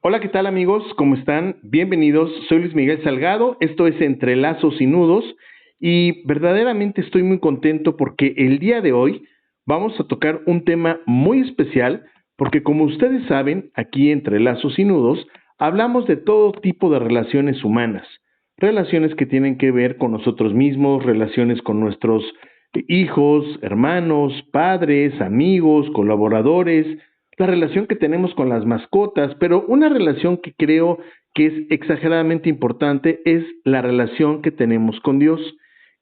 Hola, ¿qué tal amigos? ¿Cómo están? Bienvenidos. Soy Luis Miguel Salgado. Esto es Entre Lazos y Nudos y verdaderamente estoy muy contento porque el día de hoy vamos a tocar un tema muy especial porque como ustedes saben, aquí Entre Lazos y Nudos hablamos de todo tipo de relaciones humanas, relaciones que tienen que ver con nosotros mismos, relaciones con nuestros hijos, hermanos, padres, amigos, colaboradores, la relación que tenemos con las mascotas, pero una relación que creo que es exageradamente importante es la relación que tenemos con Dios.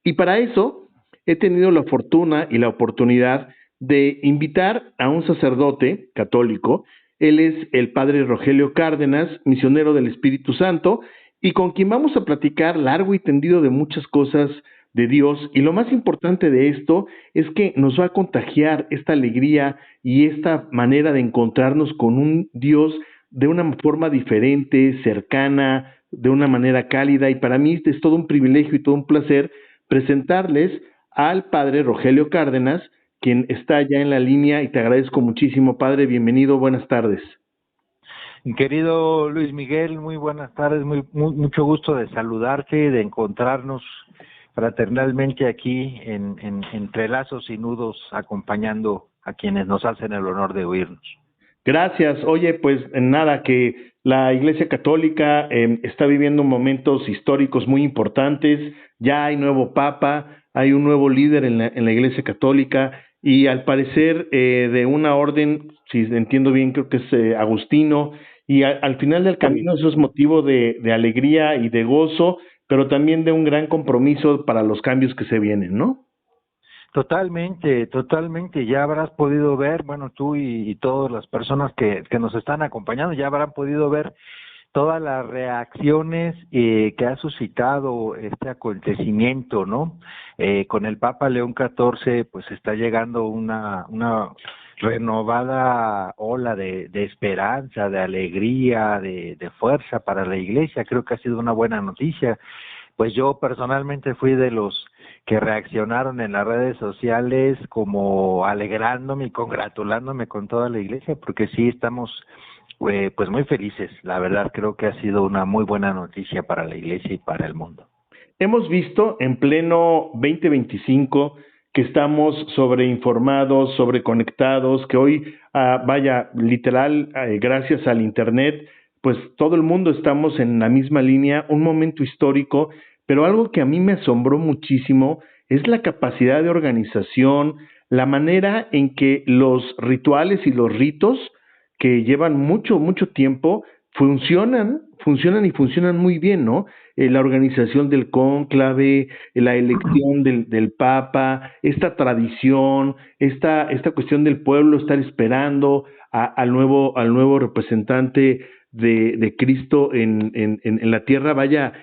Y para eso he tenido la fortuna y la oportunidad de invitar a un sacerdote católico. Él es el padre Rogelio Cárdenas, misionero del Espíritu Santo, y con quien vamos a platicar largo y tendido de muchas cosas de Dios. Y lo más importante de esto es que nos va a contagiar esta alegría y esta manera de encontrarnos con un Dios de una forma diferente, cercana, de una manera cálida. Y para mí es todo un privilegio y todo un placer presentarles al padre Rogelio Cárdenas, quien está ya en la línea y te agradezco muchísimo, padre. Bienvenido, buenas tardes. Querido Luis Miguel, muy buenas tardes, mucho gusto de saludarte y de encontrarnos fraternalmente aquí en Entre Lazos y Nudos, acompañando a quienes nos hacen el honor de oírnos. Gracias. Oye, pues nada, que la Iglesia Católica está viviendo momentos históricos muy importantes. Ya hay nuevo Papa, hay un nuevo líder en la Iglesia Católica y al parecer de una orden, si entiendo bien, creo que es Agustino. Y al final del camino eso es motivo de alegría y de gozo, pero también de un gran compromiso para los cambios que se vienen, ¿no? Totalmente, totalmente. Ya habrás podido ver, bueno, tú y todas las personas que nos están acompañando, ya habrán podido ver todas las reacciones que ha suscitado este acontecimiento, ¿no? Con el Papa León XIV, pues está llegando una renovada ola de esperanza, de alegría, de fuerza para la Iglesia. Creo que ha sido una buena noticia. Pues yo personalmente fui de los que reaccionaron en las redes sociales como alegrándome y congratulándome con toda la Iglesia, porque sí estamos pues muy felices. La verdad creo que ha sido una muy buena noticia para la Iglesia y para el mundo. Hemos visto en pleno 2025 que estamos sobreinformados, sobreconectados, que hoy, vaya, literal, gracias al Internet, pues todo el mundo estamos en la misma línea, un momento histórico, pero algo que a mí me asombró muchísimo es la capacidad de organización, la manera en que los rituales y los ritos que llevan mucho, mucho tiempo funcionan y funcionan muy bien, ¿no? La organización del cónclave, la elección del Papa, esta tradición, esta cuestión del pueblo estar esperando al nuevo representante de Cristo en la tierra. Vaya,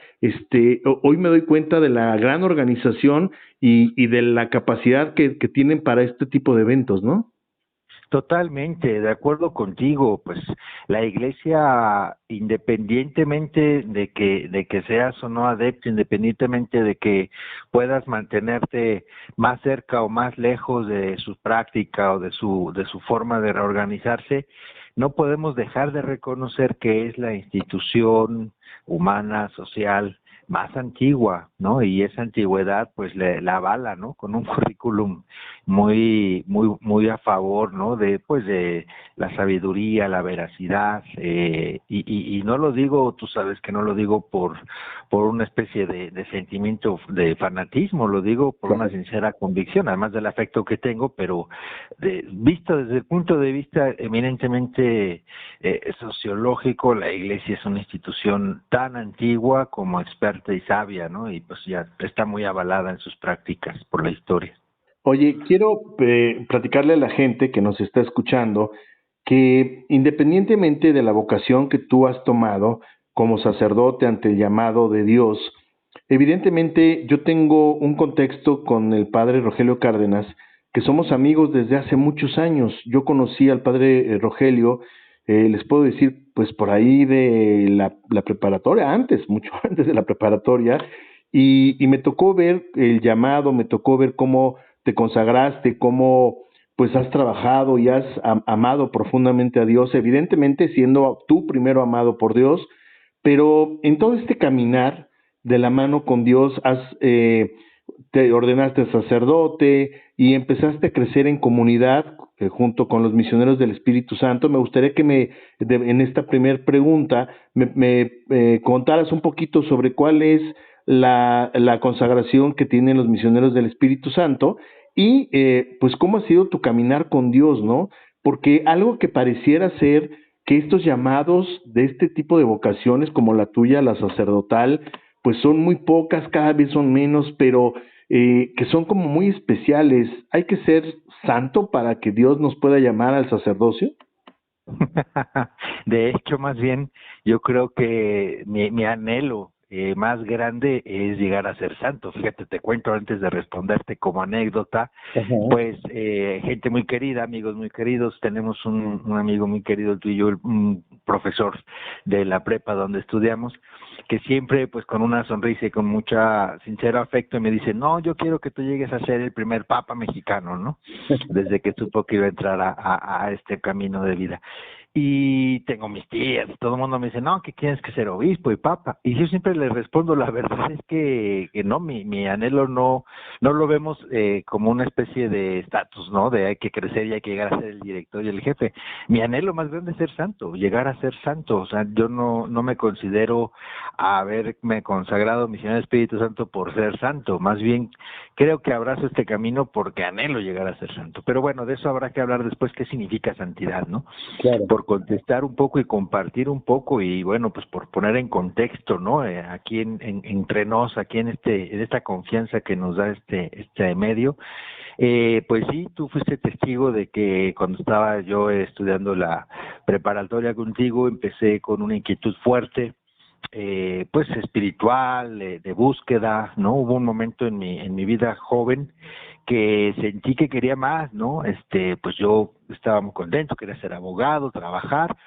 hoy me doy cuenta de la gran organización y de la capacidad que tienen para este tipo de eventos, ¿no? Totalmente, de acuerdo contigo, pues la Iglesia, independientemente de que seas o no adepto, independientemente de que puedas mantenerte más cerca o más lejos de su práctica o de su forma de reorganizarse, no podemos dejar de reconocer que es la institución humana, social, más antigua, ¿no? Y esa antigüedad pues la avala, ¿no? Con un currículum muy a favor, ¿no? De la sabiduría, la veracidad, y no lo digo, tú sabes que no lo digo por una especie de sentimiento de fanatismo, lo digo por una sincera convicción, además del afecto que tengo, pero visto desde el punto de vista eminentemente sociológico, la Iglesia es una institución tan antigua como experta y sabia, ¿no? Y pues ya está muy avalada en sus prácticas por la historia. Oye, quiero platicarle a la gente que nos está escuchando que independientemente de la vocación que tú has tomado como sacerdote ante el llamado de Dios, evidentemente yo tengo un contexto con el padre Rogelio Cárdenas, que somos amigos desde hace muchos años. Yo conocí al padre Rogelio, les puedo decir, pues por ahí de la preparatoria, antes, mucho antes de la preparatoria, y me tocó ver el llamado, me tocó ver cómo te consagraste, cómo pues has trabajado y has amado profundamente a Dios, evidentemente siendo tú primero amado por Dios, pero en todo este caminar de la mano con Dios te ordenaste sacerdote y empezaste a crecer en comunidad junto con los misioneros del Espíritu Santo. Me gustaría que en esta primera pregunta me contaras un poquito sobre cuál es la consagración que tienen los misioneros del Espíritu Santo y pues cómo ha sido tu caminar con Dios, ¿no? Porque algo que pareciera ser que estos llamados de este tipo de vocaciones como la tuya, la sacerdotal, pues son muy pocas, cada vez son menos, pero que son como muy especiales. ¿Hay que ser santo para que Dios nos pueda llamar al sacerdocio? De hecho, más bien, yo creo que mi anhelo más grande es llegar a ser santo. Fíjate, te cuento antes de responderte como anécdota, Ajá. pues gente muy querida, amigos muy queridos, tenemos un amigo muy querido, tú y yo, un profesor de la prepa donde estudiamos, que siempre pues con una sonrisa y con mucha sincero afecto me dice, no, yo quiero que tú llegues a ser el primer papa mexicano, ¿no? Desde que supo que iba a entrar a este camino de vida. Y tengo mis tías, todo el mundo me dice, no, que tienes que ser obispo y papa. Y yo siempre les respondo, la verdad es que no, mi anhelo no lo vemos como una especie de estatus, ¿no? De hay que crecer y hay que llegar a ser el director y el jefe. Mi anhelo más grande es ser santo, llegar a ser santo. O sea, yo no me considero haberme consagrado misionero del Espíritu Santo por ser santo. Más bien creo que abrazo este camino porque anhelo llegar a ser santo. Pero bueno, de eso habrá que hablar después, qué significa santidad, ¿no? Claro. Por contestar un poco y compartir un poco y bueno, pues por poner en contexto, ¿no? Aquí entre nos, aquí en esta confianza que nos da este medio, pues sí, tú fuiste testigo de que cuando estaba yo estudiando la preparatoria contigo, empecé con una inquietud fuerte, pues espiritual, de búsqueda, ¿no? Hubo un momento en mi vida joven que sentí que quería más, ¿no? Pues yo estaba muy contento, quería ser abogado, trabajar,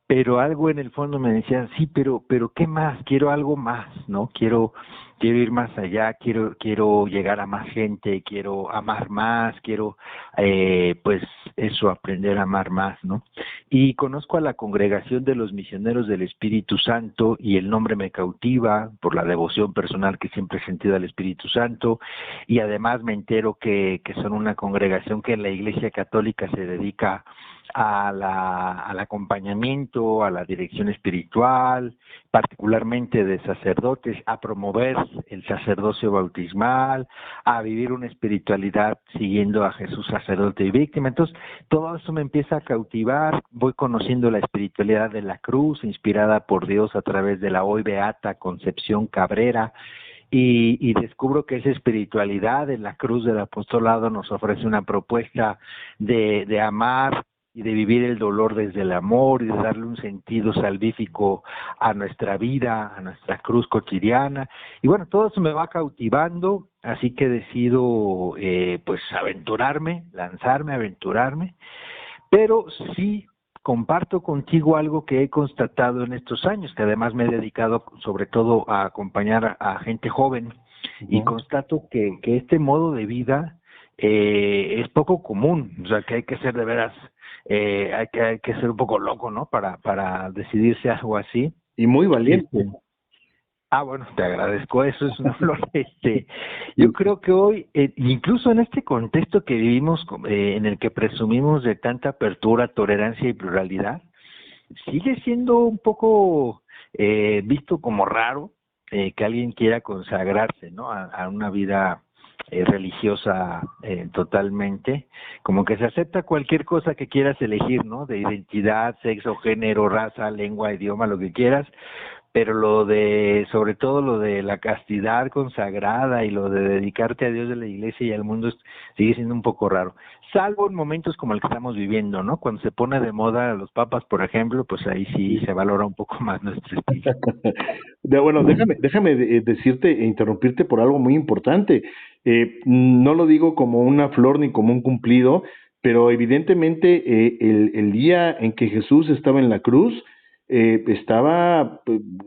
pero algo en el fondo me decía, sí, pero ¿qué más? Quiero algo más, ¿no? Quiero ir más allá, quiero llegar a más gente, quiero amar más, quiero, pues eso, aprender a amar más, ¿no? Y conozco a la congregación de los misioneros del Espíritu Santo y el nombre me cautiva por la devoción personal que siempre he sentido al Espíritu Santo y además me entero que son una congregación que en la Iglesia Católica se dedica al acompañamiento, a la dirección espiritual, particularmente de sacerdotes, a promover el sacerdocio bautismal, a vivir una espiritualidad siguiendo a Jesús sacerdote y víctima. Entonces, todo eso me empieza a cautivar, voy conociendo la espiritualidad de la cruz, inspirada por Dios a través de la hoy beata Concepción Cabrera, y descubro que esa espiritualidad en la cruz del apostolado nos ofrece una propuesta de amar y de vivir el dolor desde el amor y de darle un sentido salvífico a nuestra vida, a nuestra cruz cotidiana. Y bueno, todo eso me va cautivando, así que decido pues aventurarme, lanzarme, aventurarme, pero sí comparto contigo algo que he constatado en estos años, que además me he dedicado sobre todo a acompañar a gente joven y Ujú. constato que este modo de vida es poco común, o sea que hay que ser de veras, hay que ser un poco loco, ¿no? Para decidirse a algo así. Y muy valiente. Este, bueno, te agradezco eso, es un honor. Yo creo que hoy, incluso en este contexto que vivimos, en el que presumimos de tanta apertura, tolerancia y pluralidad, sigue siendo un poco visto como raro que alguien quiera consagrarse, ¿no? A una vida religiosa totalmente, como que se acepta cualquier cosa que quieras elegir, ¿no? De identidad, sexo, género, raza, lengua, idioma, lo que quieras, pero sobre todo lo de la castidad consagrada y lo de dedicarte a Dios de la iglesia y al mundo sigue siendo un poco raro, salvo en momentos como el que estamos viviendo, ¿no? Cuando se pone de moda los papas, por ejemplo, pues ahí sí se valora un poco más nuestro estilo. Bueno, déjame decirte e interrumpirte por algo muy importante. No lo digo como una flor ni como un cumplido, pero evidentemente el día en que Jesús estaba en la cruz, estaba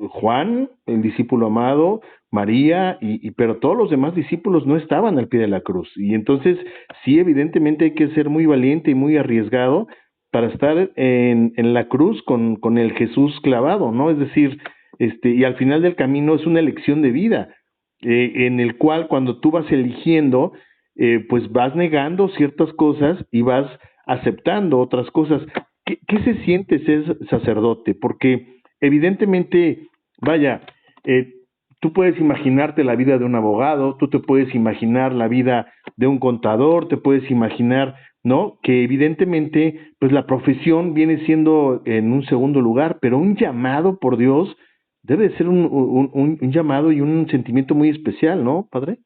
Juan, el discípulo amado, María, pero todos los demás discípulos no estaban al pie de la cruz. Y entonces, sí, evidentemente hay que ser muy valiente y muy arriesgado para estar en la cruz con el Jesús clavado, ¿no? Es decir, y al final del camino es una elección de vida, en el cual cuando tú vas eligiendo, pues vas negando ciertas cosas y vas aceptando otras cosas. ¿Qué se siente ser sacerdote? Porque evidentemente, vaya, eh, tú puedes imaginarte la vida de un abogado, tú te puedes imaginar la vida de un contador, te puedes imaginar, ¿no? Que evidentemente, pues la profesión viene siendo en un segundo lugar, pero un llamado por Dios debe ser un llamado y un sentimiento muy especial, ¿no, padre?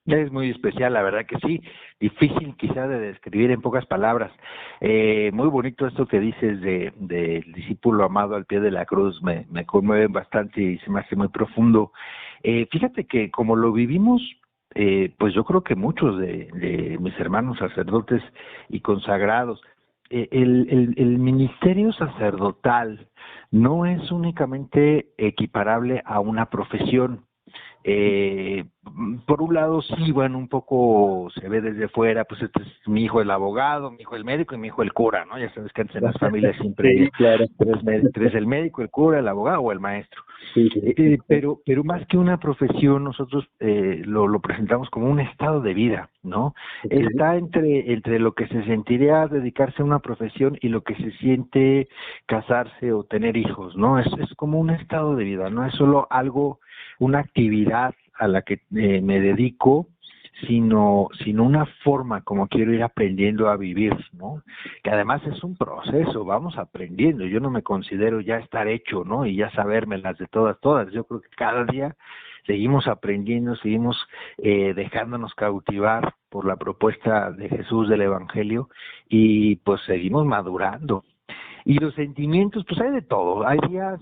Es muy especial, la verdad que sí, difícil quizá de describir en pocas palabras. Muy bonito esto que dices del discípulo amado al pie de la cruz, me conmueve bastante y se me hace muy profundo. Fíjate que como lo vivimos, pues yo creo que muchos de mis hermanos sacerdotes y consagrados, el ministerio sacerdotal no es únicamente equiparable a una profesión. Eh, por un lado, sí, bueno, un poco se ve desde fuera, pues este es mi hijo el abogado, mi hijo el médico y mi hijo el cura, ¿no? Ya sabes que antes en las familias siempre Sí, había claro. tres el médico, el cura, el abogado o el maestro. Sí, sí. Pero más que una profesión, nosotros lo presentamos como un estado de vida, ¿no? Ok. Está entre lo que se sentiría dedicarse a una profesión y lo que se siente casarse o tener hijos, ¿no? Es como un estado de vida, no es solo algo, una actividad a la que me dedico, sino una forma como quiero ir aprendiendo a vivir, ¿no? Que además es un proceso, vamos aprendiendo. Yo no me considero ya estar hecho, ¿no? Y ya sabérmelas de todas. Yo creo que cada día seguimos aprendiendo, seguimos dejándonos cautivar por la propuesta de Jesús del Evangelio y pues seguimos madurando. Y los sentimientos, pues hay de todo. Hay días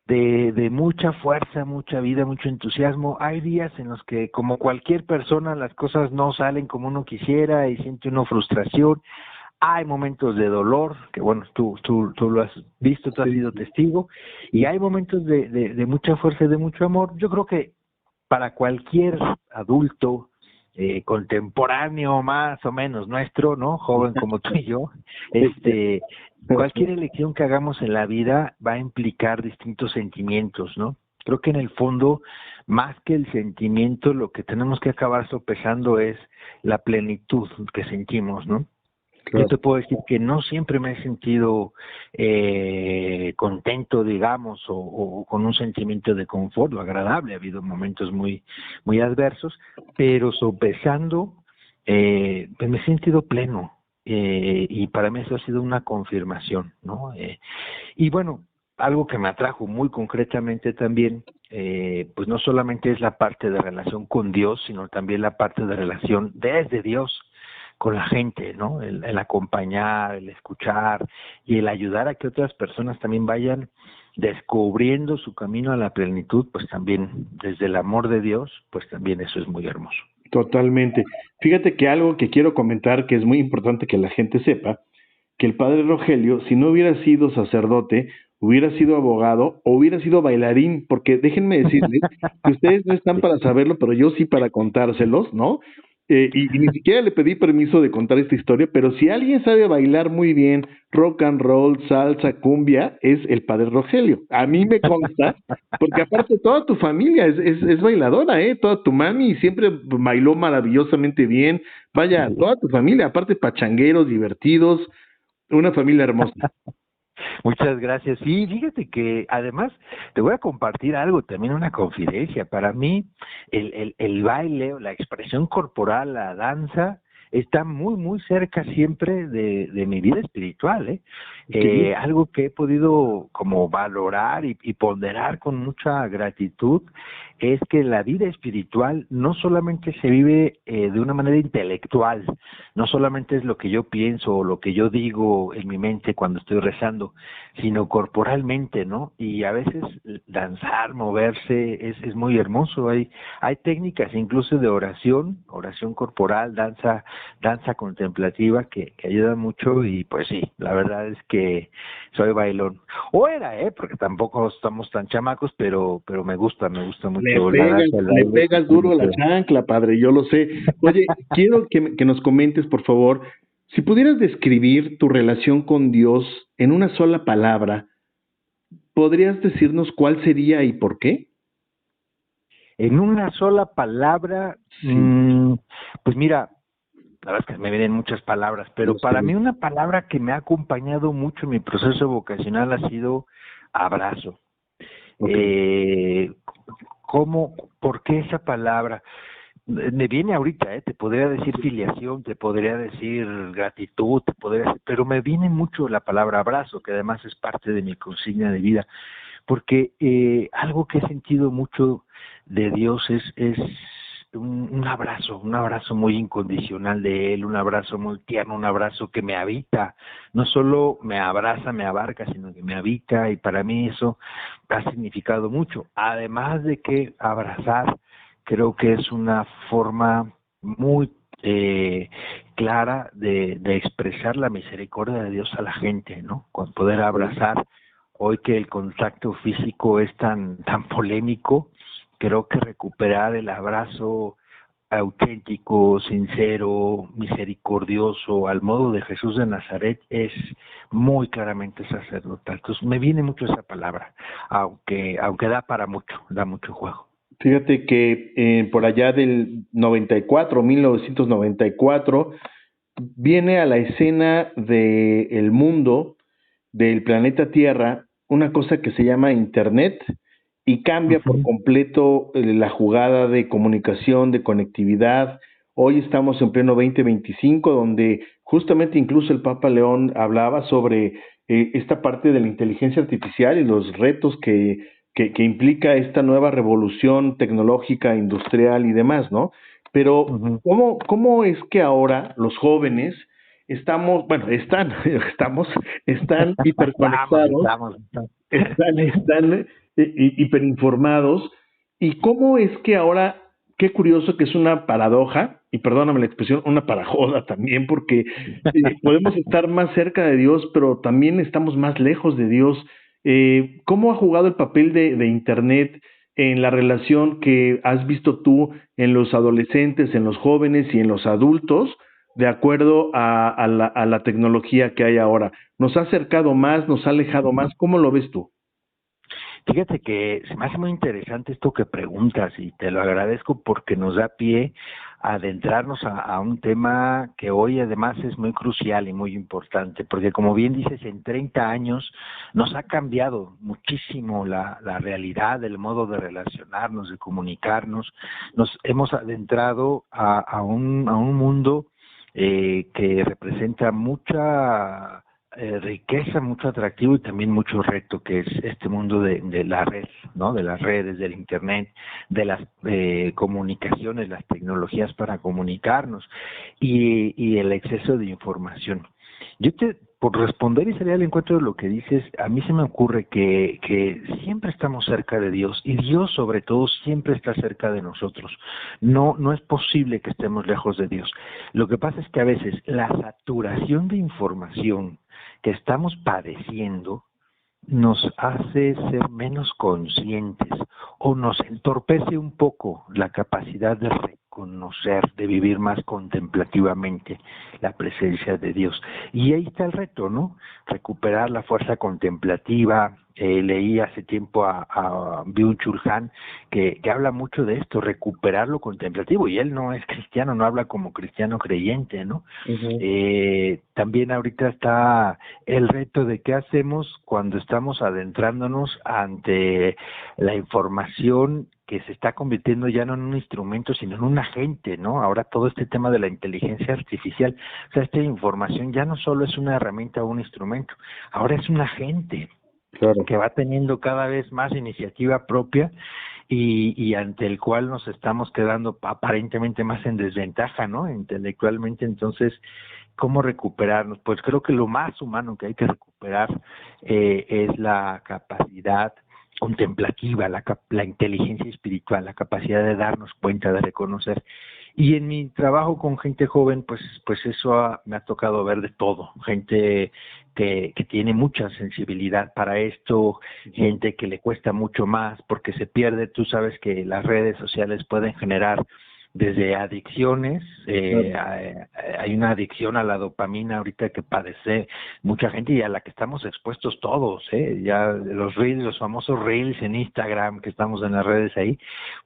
de mucha fuerza, mucha vida, mucho entusiasmo. Hay días en los que, como cualquier persona, las cosas no salen como uno quisiera y siente una frustración. Hay momentos de dolor, que bueno, tú lo has visto, tú has Sí, sido testigo, y hay momentos de mucha fuerza y de mucho amor. Yo creo que para cualquier adulto contemporáneo más o menos nuestro, ¿no? Joven como tú y yo, este, cualquier elección que hagamos en la vida va a implicar distintos sentimientos, ¿no? Creo que en el fondo, más que el sentimiento, lo que tenemos que acabar sopesando es la plenitud que sentimos, ¿no? Yo claro. te puedo decir que no siempre me he sentido contento, digamos, o con un sentimiento de confort o agradable. Ha habido momentos muy adversos, pero sopesando, pues me he sentido pleno. Y para mí eso ha sido una confirmación, ¿no? Y bueno, algo que me atrajo muy concretamente también, pues no solamente es la parte de relación con Dios, sino también la parte de relación desde Dios con la gente, ¿no? El acompañar, el escuchar y el ayudar a que otras personas también vayan descubriendo su camino a la plenitud, pues también desde el amor de Dios, pues también eso es muy hermoso. Totalmente. Fíjate que algo que quiero comentar que es muy importante que la gente sepa, que el padre Rogelio, si no hubiera sido sacerdote, hubiera sido abogado o hubiera sido bailarín, porque déjenme decirles que ustedes no están para saberlo, pero yo sí para contárselos, ¿no? Y ni siquiera le pedí permiso de contar esta historia, pero si alguien sabe bailar muy bien rock and roll, salsa, cumbia, es el padre Rogelio. A mí me consta, porque aparte toda tu familia es bailadora, ¿eh? Toda tu mami siempre bailó maravillosamente bien. Vaya, toda tu familia, aparte pachangueros, divertidos, una familia hermosa. Muchas gracias. Sí, fíjate que además te voy a compartir algo, también una confidencia. Para mí, el baile o la expresión corporal, la danza, está muy cerca siempre de mi vida espiritual, ¿eh? Sí, Algo que he podido como valorar y ponderar con mucha gratitud es que la vida espiritual no solamente se vive de una manera intelectual, no solamente es lo que yo pienso o lo que yo digo en mi mente cuando estoy rezando, sino corporalmente, ¿no? Y a veces danzar, moverse es muy hermoso. Hay técnicas incluso de oración corporal, danza contemplativa que ayuda mucho y pues sí, la verdad es que soy bailón. O era, porque tampoco estamos tan chamacos, pero me gusta mucho la danza, el Le baile. pegas duro la chancla, padre, yo lo sé. Oye, quiero que nos comentes, por favor, si pudieras describir tu relación con Dios en una sola palabra, ¿podrías decirnos cuál sería y por qué? En una sola palabra, Sí, pues mira, la verdad es que me vienen muchas palabras, pero lo para sé. mí una palabra que me ha acompañado mucho en mi proceso vocacional ha sido abrazo. Ok. Eh, ¿Cómo, por qué esa palabra? Me viene ahorita, te podría decir filiación, te podría decir gratitud, pero me viene mucho la palabra abrazo, que además es parte de mi consigna de vida, porque algo que he sentido mucho de Dios es un abrazo muy incondicional de Él, un abrazo muy tierno, un abrazo que me habita, no solo me abraza, me abarca, sino que me habita, y para mí eso ha significado mucho, además de que abrazar creo que es una forma muy clara de expresar la misericordia de Dios a la gente, ¿no? Con poder abrazar. Hoy que el contacto físico es tan polémico, creo que recuperar el abrazo auténtico, sincero, misericordioso, al modo de Jesús de Nazaret, es muy claramente sacerdotal. Entonces me viene mucho esa palabra, aunque da mucho juego. Fíjate que por allá del 94, 1994, viene a la escena del mundo, del planeta Tierra, una cosa que se llama Internet y cambia por Ujú. completo la jugada de comunicación, de conectividad. Hoy estamos en pleno 2025, donde justamente incluso el Papa León hablaba sobre esta parte de la inteligencia artificial y los retos que implica esta nueva revolución tecnológica, industrial y demás, ¿no? Pero, Ujú. ¿cómo es que ahora los jóvenes estamos, bueno, están hiperconectados, Estamos. están hiperinformados? ¿Y cómo es que ahora, qué curioso que es una paradoja, y perdóname la expresión, una parajoda también, porque podemos estar más cerca de Dios, pero también estamos más lejos de Dios? ¿Cómo ha jugado el papel de Internet en la relación que has visto tú en los adolescentes, en los jóvenes y en los adultos, de acuerdo a la tecnología que hay ahora? ¿Nos ha acercado más, nos ha alejado más? ¿Cómo lo ves tú? Fíjate que se me hace muy interesante esto que preguntas y te lo agradezco porque nos da pie a adentrarnos a un tema que hoy además es muy crucial y muy importante, porque como bien dices, en 30 años nos ha cambiado muchísimo la realidad, el modo de relacionarnos, de comunicarnos, nos hemos adentrado a un mundo que representa mucha riqueza, mucho atractivo y también mucho reto, que es este mundo de la red, ¿no? De las redes, del internet, de las comunicaciones, las tecnologías para comunicarnos y el exceso de información. Por responder y salir al encuentro de lo que dices, a mí se me ocurre que siempre estamos cerca de Dios y Dios sobre todo siempre está cerca de nosotros. No es posible que estemos lejos de Dios. Lo que pasa es que a veces la saturación de información que estamos padeciendo nos hace ser menos conscientes o nos entorpece un poco la capacidad de reconocer, de vivir más contemplativamente la presencia de Dios. Y ahí está el reto, ¿no? Recuperar la fuerza contemplativa. Leí hace tiempo a Byung-Chul Han que habla mucho de esto, recuperar lo contemplativo, y él no es cristiano, no habla como cristiano creyente, ¿no? Ujú. También ahorita está el reto de qué hacemos cuando estamos adentrándonos ante la información que se está convirtiendo ya no en un instrumento, sino en un agente, ¿no? Ahora todo este tema de la inteligencia artificial, o sea, esta información ya no solo es una herramienta o un instrumento, ahora es un agente Claro. que va teniendo cada vez más iniciativa propia y ante el cual nos estamos quedando aparentemente más en desventaja, ¿no? Intelectualmente. Entonces, ¿cómo recuperarnos? Pues creo que lo más humano que hay que recuperar es la capacidad contemplativa, la inteligencia espiritual, la capacidad de darnos cuenta, de reconocer. Y en mi trabajo con gente joven, pues eso me ha tocado ver de todo, gente que tiene mucha sensibilidad para esto, gente que le cuesta mucho más porque se pierde. Tú sabes que las redes sociales pueden generar desde adicciones, hay una adicción a la dopamina ahorita que padece mucha gente y a la que estamos expuestos todos, ya los reels, los famosos reels en Instagram que estamos en las redes ahí,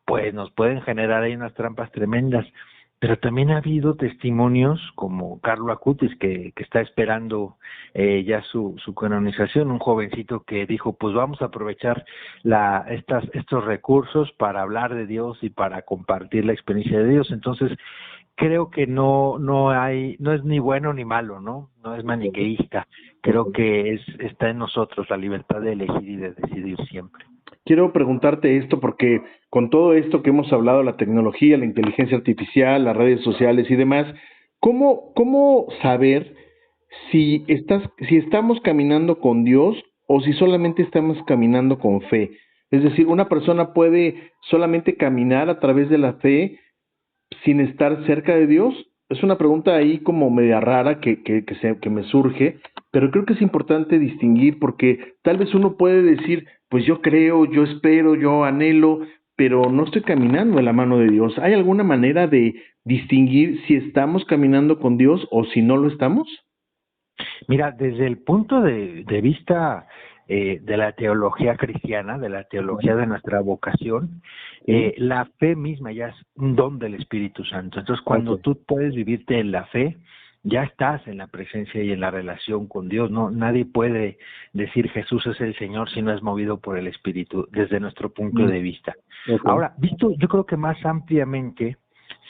pues nos pueden generar ahí unas trampas tremendas. Pero también ha habido testimonios como Carlo Acutis, que está esperando ya su canonización, un jovencito que dijo, pues vamos a aprovechar estos recursos para hablar de Dios y para compartir la experiencia de Dios. Entonces, creo que no es ni bueno ni malo, no es maniqueísta. Creo que está en nosotros la libertad de elegir y de decidir siempre. Quiero preguntarte esto porque con todo esto que hemos hablado, la tecnología, la inteligencia artificial, las redes sociales y demás, ¿cómo saber si estamos caminando con Dios o si solamente estamos caminando con fe? Es decir, una persona puede solamente caminar a través de la fe sin estar cerca de Dios. Es una pregunta ahí como media rara que me surge, pero creo que es importante distinguir porque tal vez uno puede decir, pues yo creo, yo espero, yo anhelo, pero no estoy caminando en la mano de Dios. ¿Hay alguna manera de distinguir si estamos caminando con Dios o si no lo estamos? Mira, desde el punto de vista de la teología cristiana, de la teología de nuestra vocación, la fe misma ya es un don del Espíritu Santo. Entonces, cuando tú puedes vivirte en la fe, ya estás en la presencia y en la relación con Dios. No, nadie puede decir Jesús es el Señor si no es movido por el Espíritu, desde nuestro punto de vista. Ahora, visto, yo creo que más ampliamente,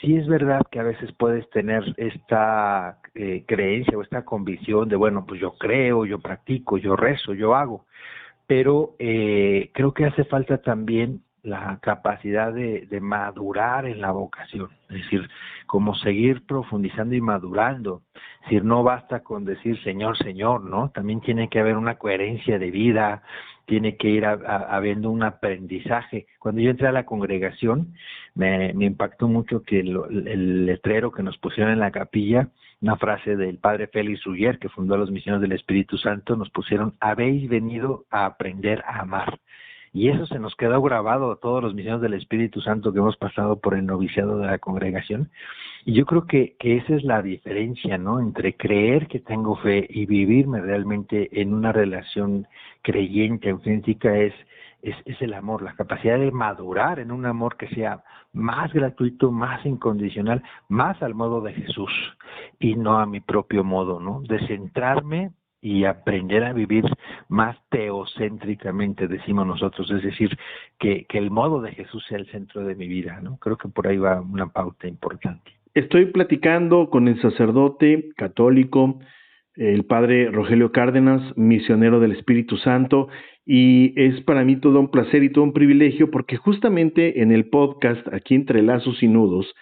sí es verdad que a veces puedes tener esta creencia o esta convicción de, bueno, pues yo creo, yo practico, yo rezo, yo hago, pero creo que hace falta también la capacidad de madurar en la vocación, es decir, como seguir profundizando y madurando. Es decir, no basta con decir Señor, Señor, ¿no? También tiene que haber una coherencia de vida, tiene que ir habiendo un aprendizaje. Cuando yo entré a la congregación, me impactó mucho que el letrero que nos pusieron en la capilla, una frase del padre Félix Ruggier, que fundó los Misioneros del Espíritu Santo, nos pusieron, habéis venido a aprender a amar. Y eso se nos quedó grabado a todos los misioneros del Espíritu Santo que hemos pasado por el noviciado de la congregación. Y yo creo que esa es la diferencia, ¿no? Entre creer que tengo fe y vivirme realmente en una relación creyente, auténtica, es el amor, la capacidad de madurar en un amor que sea más gratuito, más incondicional, más al modo de Jesús y no a mi propio modo, ¿no? De centrarme y aprender a vivir más teocéntricamente, decimos nosotros, es decir, que el modo de Jesús sea el centro de mi vida, ¿no? Creo que por ahí va una pauta importante. Estoy platicando con el sacerdote católico, el padre Rogelio Cárdenas, misionero del Espíritu Santo, y es para mí todo un placer y todo un privilegio porque justamente en el podcast, aquí entre lazos y nudos,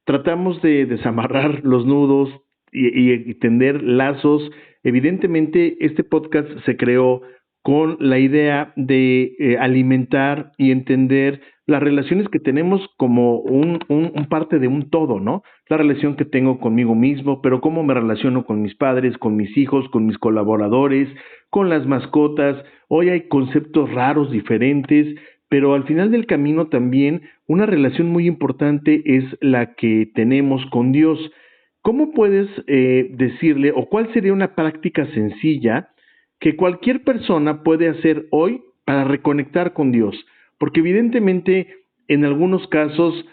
tratamos de desamarrar los nudos y tender lazos. Evidentemente, este podcast se creó con la idea de alimentar y entender las relaciones que tenemos como un parte de un todo, ¿no? La relación que tengo conmigo mismo, pero cómo me relaciono con mis padres, con mis hijos, con mis colaboradores, con las mascotas. Hoy hay conceptos raros, diferentes, pero al final del camino también una relación muy importante es la que tenemos con Dios. ¿Cómo puedes decirle o cuál sería una práctica sencilla que cualquier persona puede hacer hoy para reconectar con Dios? Porque evidentemente en algunos casos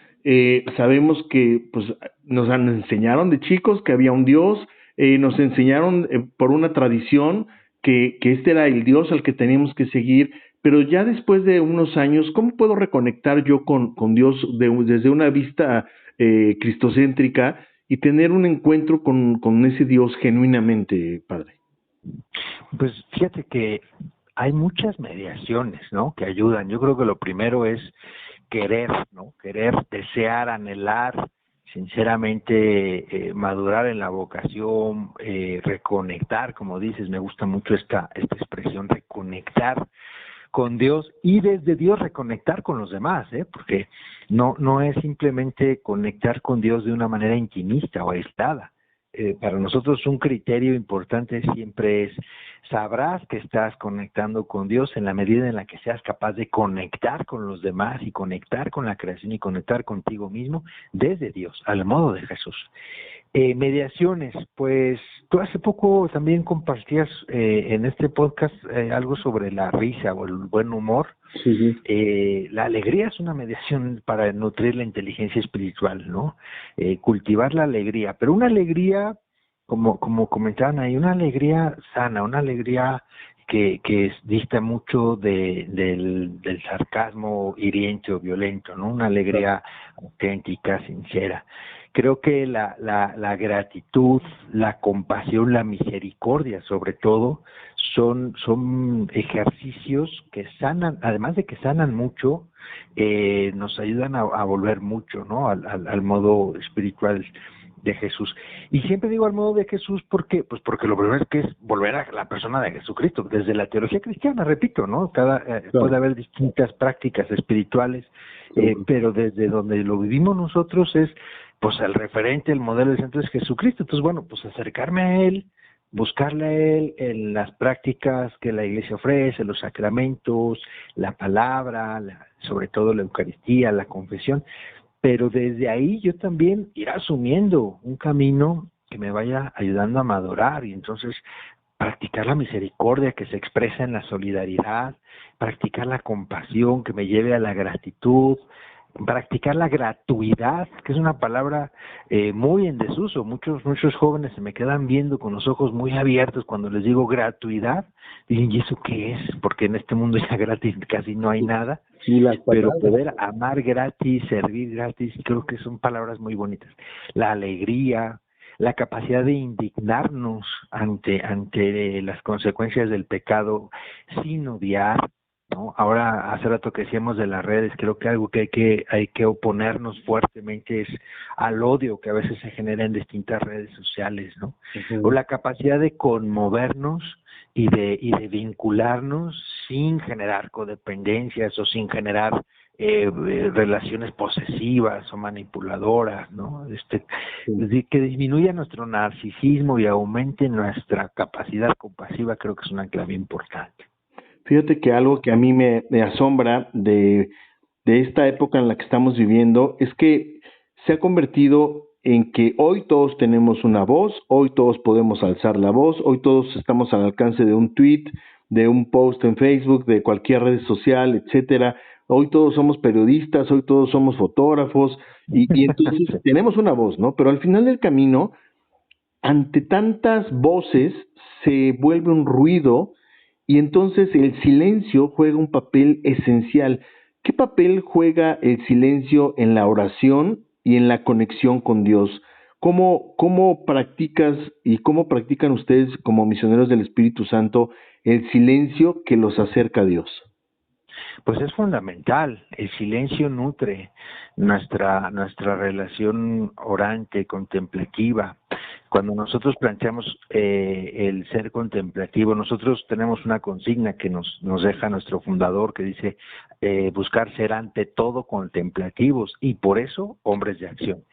sabemos que pues, nos enseñaron de chicos que había un Dios, nos enseñaron por una tradición que este era el Dios al que teníamos que seguir, pero ya después de unos años, ¿cómo puedo reconectar yo con Dios desde una vista cristocéntrica y tener un encuentro con ese Dios genuinamente, Padre? Pues fíjate que hay muchas mediaciones, ¿no? Que ayudan. Yo creo que lo primero es querer, ¿no? Querer, desear, anhelar, sinceramente madurar en la vocación, reconectar, como dices, me gusta mucho esta expresión, reconectar con Dios y desde Dios reconectar con los demás, porque no es simplemente conectar con Dios de una manera intimista o aislada. Para nosotros un criterio importante siempre es, sabrás que estás conectando con Dios en la medida en la que seas capaz de conectar con los demás y conectar con la creación y conectar contigo mismo desde Dios, al modo de Jesús. Mediaciones, pues tú hace poco también compartías en este podcast algo sobre la risa o el buen humor. Sí. La alegría es una mediación para nutrir la inteligencia espiritual, ¿no? Cultivar la alegría, pero una alegría, como comentaban ahí, una alegría sana, una alegría que dista mucho del sarcasmo hiriente o violento, ¿no? Una alegría auténtica, sincera. Creo que la gratitud, la compasión, la misericordia, sobre todo, son ejercicios que sanan, además de que sanan mucho, nos ayudan a volver mucho, ¿no? Al modo espiritual de Jesús. Y siempre digo al modo de Jesús porque lo primero es que es volver a la persona de Jesucristo, desde la teología cristiana, repito, ¿no? Puede haber distintas prácticas espirituales, pero desde donde lo vivimos nosotros es pues el referente, el modelo del centro es Jesucristo. Entonces, bueno, pues acercarme a Él, buscarle a Él en las prácticas que la Iglesia ofrece, los sacramentos, la palabra, sobre todo la Eucaristía, la confesión, pero desde ahí yo también ir asumiendo un camino que me vaya ayudando a madurar y entonces practicar la misericordia que se expresa en la solidaridad, practicar la compasión que me lleve a la gratitud, practicar la gratuidad, que es una palabra muy en desuso. Muchos jóvenes se me quedan viendo con los ojos muy abiertos cuando les digo gratuidad. Dicen, ¿y eso qué es? Porque en este mundo ya gratis casi no hay nada. Sí, pero poder amar gratis, servir gratis, creo que son palabras muy bonitas. La alegría, la capacidad de indignarnos ante las consecuencias del pecado sin odiar, ¿no? Ahora, hace rato que decíamos de las redes, creo que algo que hay que oponernos fuertemente es al odio que a veces se genera en distintas redes sociales, ¿no? O la capacidad de conmovernos y de vincularnos sin generar codependencias o sin generar relaciones posesivas o manipuladoras, ¿no? Que disminuya nuestro narcisismo y aumente nuestra capacidad compasiva, creo que es una clave importante. Fíjate que algo que a mí me asombra de esta época en la que estamos viviendo es que se ha convertido en que hoy todos tenemos una voz, hoy todos podemos alzar la voz, hoy todos estamos al alcance de un tweet, de un post en Facebook, de cualquier red social, etcétera. Hoy todos somos periodistas, hoy todos somos fotógrafos y entonces tenemos una voz, ¿no? Pero al final del camino, ante tantas voces, se vuelve un ruido y entonces el silencio juega un papel esencial. ¿Qué papel juega el silencio en la oración y en la conexión con Dios? ¿Cómo practicas y cómo practican ustedes como misioneros del Espíritu Santo el silencio que los acerca a Dios? Pues es fundamental. El silencio nutre nuestra relación orante, contemplativa. Cuando nosotros planteamos el ser contemplativo, nosotros tenemos una consigna que nos deja nuestro fundador que dice buscar ser ante todo contemplativos y por eso hombres de acción.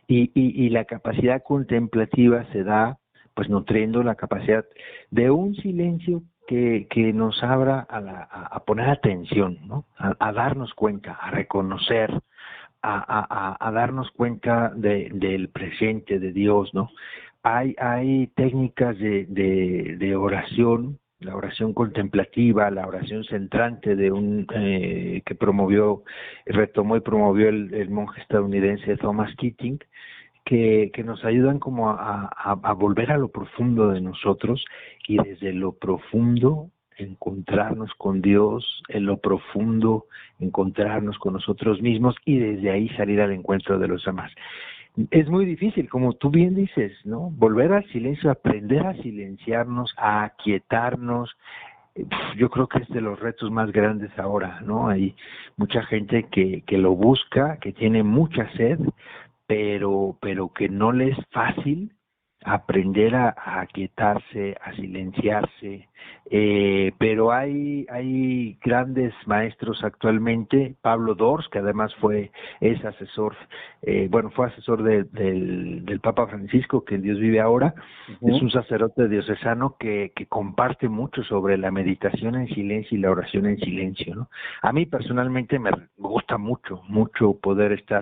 Y la capacidad contemplativa se da pues nutriendo la capacidad de un silencio que nos abra a poner atención, ¿no? A darnos cuenta, a reconocer, a darnos cuenta del presente de Dios, ¿no? Hay técnicas de oración, la oración contemplativa, la oración centrante de que retomó y promovió el monje estadounidense Thomas Keating, que nos ayudan como a volver a lo profundo de nosotros y desde lo profundo encontrarnos con Dios, en lo profundo encontrarnos con nosotros mismos y desde ahí salir al encuentro de los demás. Es muy difícil, como tú bien dices, ¿no? Volver al silencio, aprender a silenciarnos, a aquietarnos, yo creo que es de los retos más grandes ahora, ¿no? Hay mucha gente que lo busca, que tiene mucha sed, pero que no le es fácil aprender a aquietarse, a silenciarse, pero hay grandes maestros actualmente. Pablo Dors, que además es asesor, fue asesor del Papa Francisco, que en Dios vive ahora. Es un sacerdote diocesano que comparte mucho sobre la meditación en silencio y la oración en silencio, ¿no? A mí personalmente me gusta mucho, mucho poder estar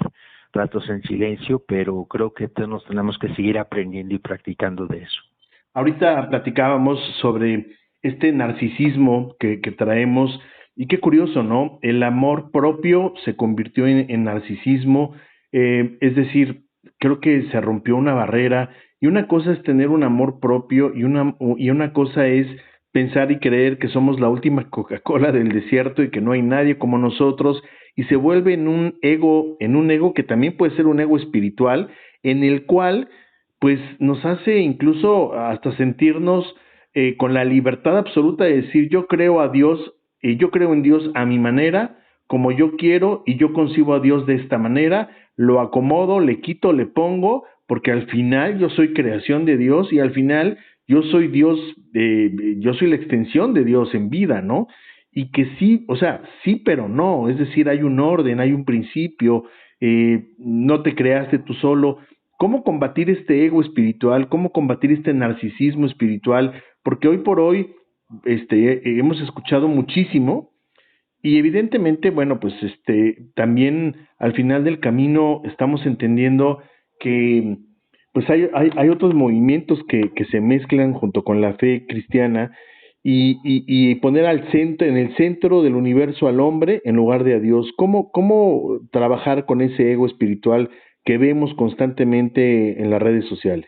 ratos en silencio, pero creo que todos nos tenemos que seguir aprendiendo y practicando de eso. Ahorita platicábamos sobre este narcisismo que traemos y qué curioso, ¿no? El amor propio se convirtió en narcisismo, es decir, creo que se rompió una barrera y una cosa es tener un amor propio y una cosa es pensar y creer que somos la última Coca-Cola del desierto y que no hay nadie como nosotros y se vuelve en un ego que también puede ser un ego espiritual en el cual pues nos hace incluso hasta sentirnos con la libertad absoluta de decir yo creo a Dios y yo creo en Dios a mi manera, como yo quiero y yo concibo a Dios de esta manera, lo acomodo, le quito, le pongo, porque al final yo soy creación de Dios y al final yo soy Dios, yo soy la extensión de Dios en vida, ¿no? Y que sí, o sea, sí, pero no, es decir, hay un orden, hay un principio, no te creaste tú solo. ¿Cómo combatir este ego espiritual? ¿Cómo combatir este narcisismo espiritual? Porque hoy por hoy hemos escuchado muchísimo y evidentemente, bueno, pues también al final del camino estamos entendiendo que pues hay otros movimientos que se mezclan junto con la fe cristiana y poner en el centro del universo al hombre en lugar de a Dios. ¿Cómo trabajar con ese ego espiritual que vemos constantemente en las redes sociales?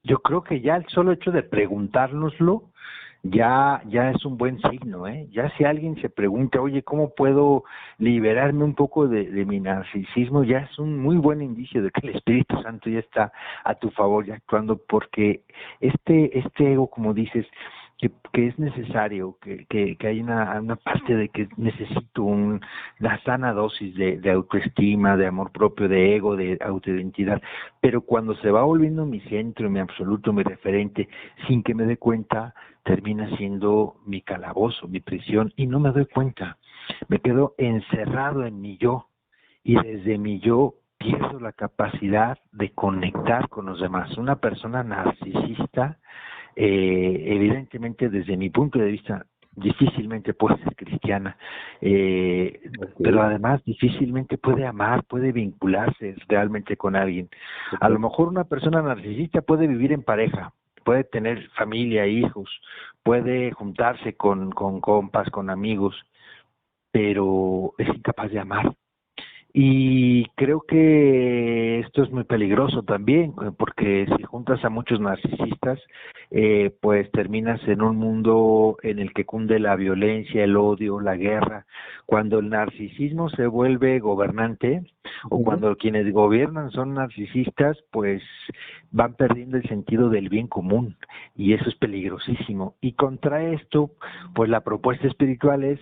Yo creo que ya el solo hecho de preguntárnoslo ya es un buen signo, ¿eh? Ya si alguien se pregunta, oye, ¿cómo puedo liberarme un poco de mi narcisismo? Ya es un muy buen indicio de que el Espíritu Santo ya está a tu favor, ya actuando, porque este ego, como dices, que es necesario, que hay una parte de que necesito la sana dosis de autoestima, de amor propio, de ego, de autoidentidad, pero cuando se va volviendo mi centro, mi absoluto, mi referente, sin que me dé cuenta, termina siendo mi calabozo, mi prisión, y no me doy cuenta. Me quedo encerrado en mi yo, y desde mi yo pierdo la capacidad de conectar con los demás. Una persona narcisista, evidentemente desde mi punto de vista, difícilmente puede ser cristiana, pero además difícilmente puede amar, puede vincularse realmente con alguien. A lo mejor una persona narcisista puede vivir en pareja, puede tener familia, hijos, puede juntarse con compas, con amigos, pero es incapaz de amar. Y creo que esto es muy peligroso también, porque si juntas a muchos narcisistas, pues terminas en un mundo en el que cunde la violencia, el odio, la guerra. Cuando el narcisismo se vuelve gobernante, o cuando quienes gobiernan son narcisistas, pues van perdiendo el sentido del bien común, y eso es peligrosísimo. Y contra esto, pues la propuesta espiritual es: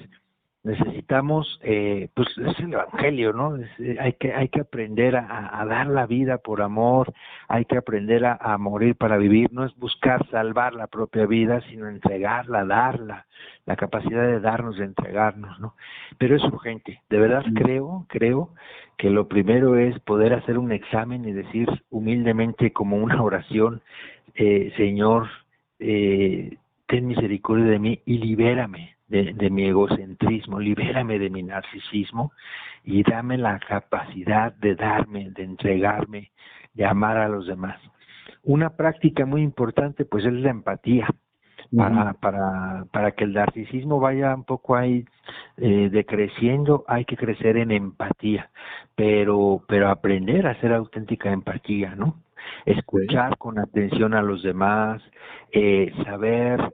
necesitamos, pues es el evangelio, ¿no? Hay que aprender a dar la vida por amor, hay que aprender a morir para vivir. No es buscar salvar la propia vida, sino entregarla, darla, la capacidad de darnos, de entregarnos, ¿no? Pero es urgente. De verdad creo que lo primero es poder hacer un examen y decir humildemente, como una oración: Señor, ten misericordia de mí y libérame de mi egocentrismo, libérame de mi narcisismo y dame la capacidad de darme, de entregarme, de amar a los demás. Una práctica muy importante pues es la empatía. Para que el narcisismo vaya un poco ahí decreciendo, hay que crecer en empatía, pero aprender a hacer auténtica empatía, ¿no? Escuchar con atención a los demás, saber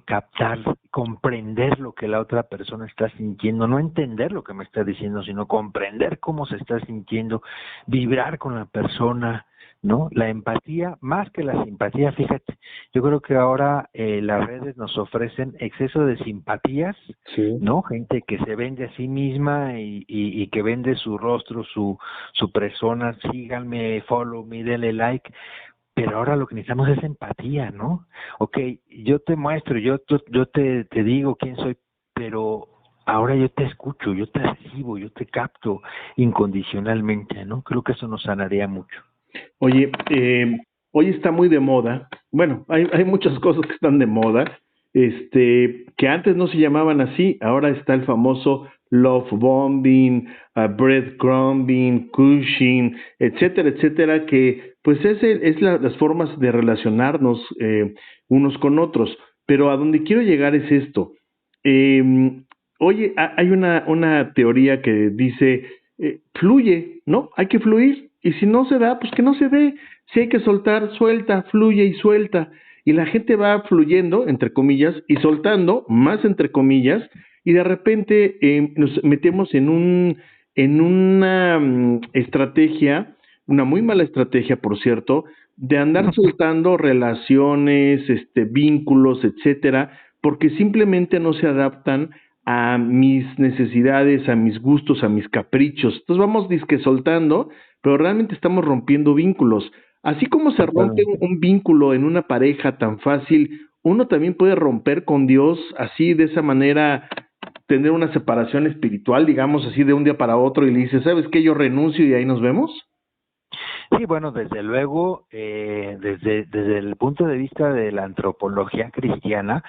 captar, comprender lo que la otra persona está sintiendo, no entender lo que me está diciendo, sino comprender cómo se está sintiendo, vibrar con la persona, ¿no? La empatía, más que la simpatía, fíjate, yo creo que ahora las redes nos ofrecen exceso de simpatías, Sí. ¿no? Gente que se vende a sí misma y que vende su rostro, su persona, síganme, follow me, denle like, pero ahora lo que necesitamos es empatía, ¿no? Ok, yo te muestro, yo te digo quién soy, pero ahora yo te escucho, yo te recibo, yo te capto incondicionalmente, ¿no? Creo que eso nos sanaría mucho. Oye, hoy está muy de moda. Bueno, hay muchas cosas que están de moda, que antes no se llamaban así. Ahora está el famoso love bombing, breadcrumbing, cushing, etcétera, etcétera, que pues las formas de relacionarnos unos con otros. Pero a donde quiero llegar es esto. Eh, Oye, hay una teoría que dice, fluye, ¿no? Hay que fluir. Y si no se da, pues que no se dé. Si hay que soltar, suelta, fluye y suelta. Y la gente va fluyendo, entre comillas, y soltando, más entre comillas, y de repente nos metemos en una estrategia, una muy mala estrategia, por cierto, de andar soltando relaciones, vínculos, etcétera, porque simplemente no se adaptan a mis necesidades, a mis gustos, a mis caprichos. Entonces vamos disque soltando, pero realmente estamos rompiendo vínculos. Así como se rompe Totalmente. un vínculo en una pareja tan fácil, uno también puede romper con Dios así, de esa manera, tener una separación espiritual, digamos así, de un día para otro y le dice, ¿sabes qué? Yo renuncio y ahí nos vemos. Sí, bueno, desde luego, desde el punto de vista de la antropología cristiana,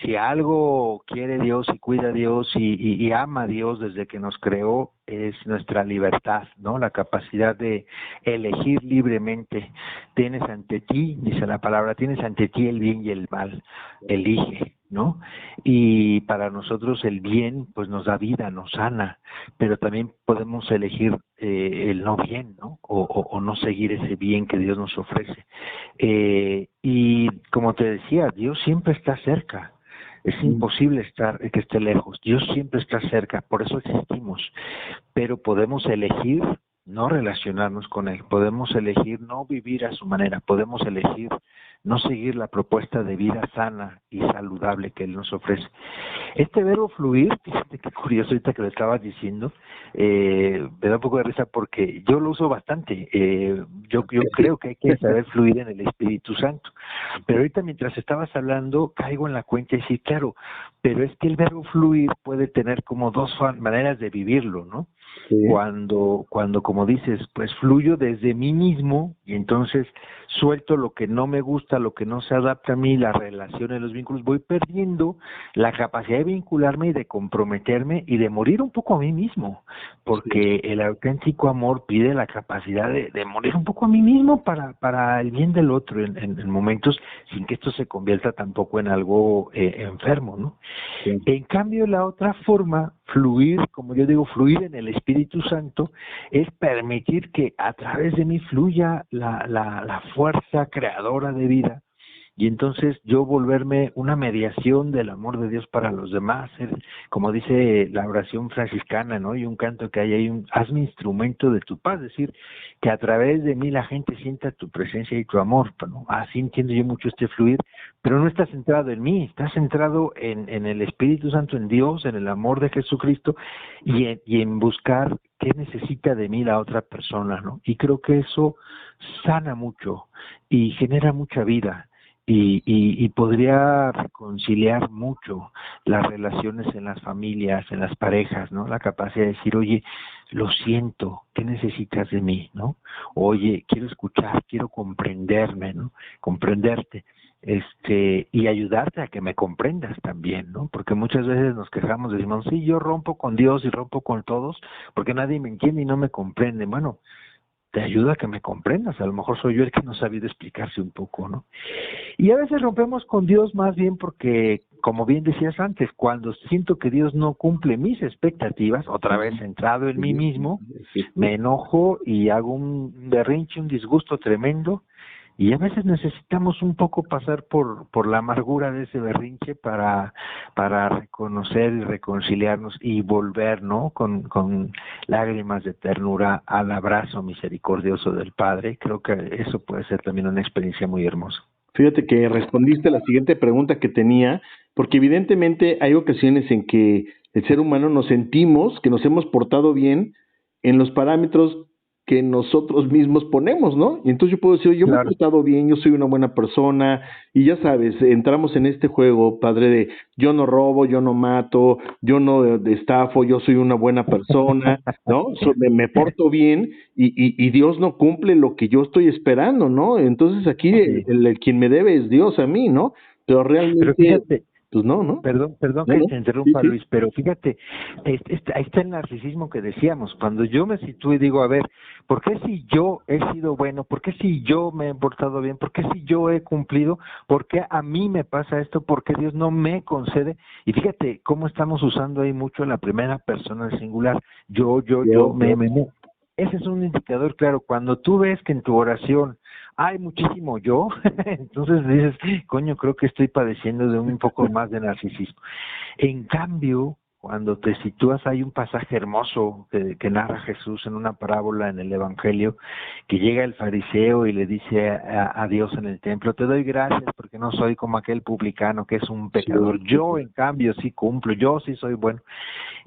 si algo quiere Dios y cuida a Dios y ama a Dios desde que nos creó, es nuestra libertad, ¿no? La capacidad de elegir libremente. Tienes ante ti, dice la palabra, tienes ante ti el bien y el mal, elige, ¿no? Y para nosotros el bien, pues nos da vida, nos sana, pero también podemos elegir el no bien, ¿no? O no seguir ese bien que Dios nos ofrece. Y como te decía, Dios siempre está cerca. Es imposible que esté lejos. Dios siempre está cerca, por eso existimos. Pero podemos elegir no relacionarnos con Él, podemos elegir no vivir a su manera, podemos elegir no seguir la propuesta de vida sana y saludable que Él nos ofrece. Este verbo fluir, fíjate qué curioso ahorita que lo estabas diciendo, me da un poco de risa porque yo lo uso bastante. Yo creo que hay que saber fluir en el Espíritu Santo. Pero ahorita mientras estabas hablando, caigo en la cuenta y sí, claro, pero es que el verbo fluir puede tener como dos maneras de vivirlo, ¿no? Sí. Cuando como dices, pues fluyo desde mí mismo y entonces suelto lo que no me gusta, lo que no se adapta a mí, las relaciones, los vínculos, voy perdiendo la capacidad de vincularme y de comprometerme y de morir un poco a mí mismo, porque el auténtico amor pide la capacidad de morir un poco a mí mismo para el bien del otro en momentos sin que esto se convierta tampoco en algo enfermo, ¿no? Sí. En cambio, la otra forma, fluir, como yo digo, fluir en el Espíritu Santo, es permitir que a través de mí fluya la fuerza creadora de vida y entonces yo volverme una mediación del amor de Dios para los demás, como dice la oración franciscana, ¿no? Y un canto que hay ahí, hazme instrumento de tu paz, es decir, que a través de mí la gente sienta tu presencia y tu amor, ¿no? Así entiendo yo mucho este fluir, pero no está centrado en mí, está centrado en el Espíritu Santo, en Dios, en el amor de Jesucristo y en buscar qué necesita de mí la otra persona, ¿no? Y creo que eso sana mucho y genera mucha vida y podría reconciliar mucho las relaciones en las familias, en las parejas, ¿no? La capacidad de decir, oye, lo siento, ¿qué necesitas de mí, no? Oye, quiero escuchar, quiero comprenderme, ¿no? Comprenderte, y ayudarte a que me comprendas también, ¿no? Porque muchas veces nos quejamos, decimos, sí, yo rompo con Dios y rompo con todos, porque nadie me entiende y no me comprende. Bueno, te ayuda a que me comprendas, a lo mejor soy yo el que no ha sabido explicarse un poco, ¿no? Y a veces rompemos con Dios más bien porque, como bien decías antes, cuando siento que Dios no cumple mis expectativas, otra vez centrado en mí mismo, me enojo y hago un berrinche, un disgusto tremendo, Y a veces necesitamos un poco pasar por la amargura de ese berrinche para reconocer y reconciliarnos y volver, ¿no? Con lágrimas de ternura al abrazo misericordioso del Padre. Creo que eso puede ser también una experiencia muy hermosa. Fíjate que respondiste a la siguiente pregunta que tenía, porque evidentemente hay ocasiones en que el ser humano nos sentimos que nos hemos portado bien en los parámetros que nosotros mismos ponemos, ¿no? Y entonces yo puedo decir, yo me he Claro. portado bien, yo soy una buena persona, y ya sabes, entramos en este juego, padre, de yo no robo, yo no mato, yo no estafo, yo soy una buena persona, ¿no? Me porto bien y Dios no cumple lo que yo estoy esperando, ¿no? Entonces aquí Sí. quien me debe es Dios a mí, ¿no? Pero Pero realmente, fíjate, pues no, ¿no? perdón No, que no, te sí, interrumpa, sí, Luis, pero fíjate, ahí está el narcisismo que decíamos. Cuando yo me sitúo y digo, a ver, ¿por qué si yo he sido bueno? ¿Por qué si yo me he portado bien? ¿Por qué si yo he cumplido? ¿Por qué a mí me pasa esto? ¿Por qué Dios no me concede? Y fíjate cómo estamos usando ahí mucho la primera persona del singular. Yo, yo, me. Ese es un indicador claro. Cuando tú ves que en tu oración hay muchísimo yo, entonces dices, coño, creo que estoy padeciendo de un poco más de narcisismo. En cambio, cuando te sitúas, hay un pasaje hermoso que narra Jesús en una parábola en el Evangelio, que llega el fariseo y le dice a Dios en el templo, te doy gracias porque no soy como aquel publicano que es un sí, pecador. sí, Yo, sí. en cambio, sí cumplo, yo sí soy bueno.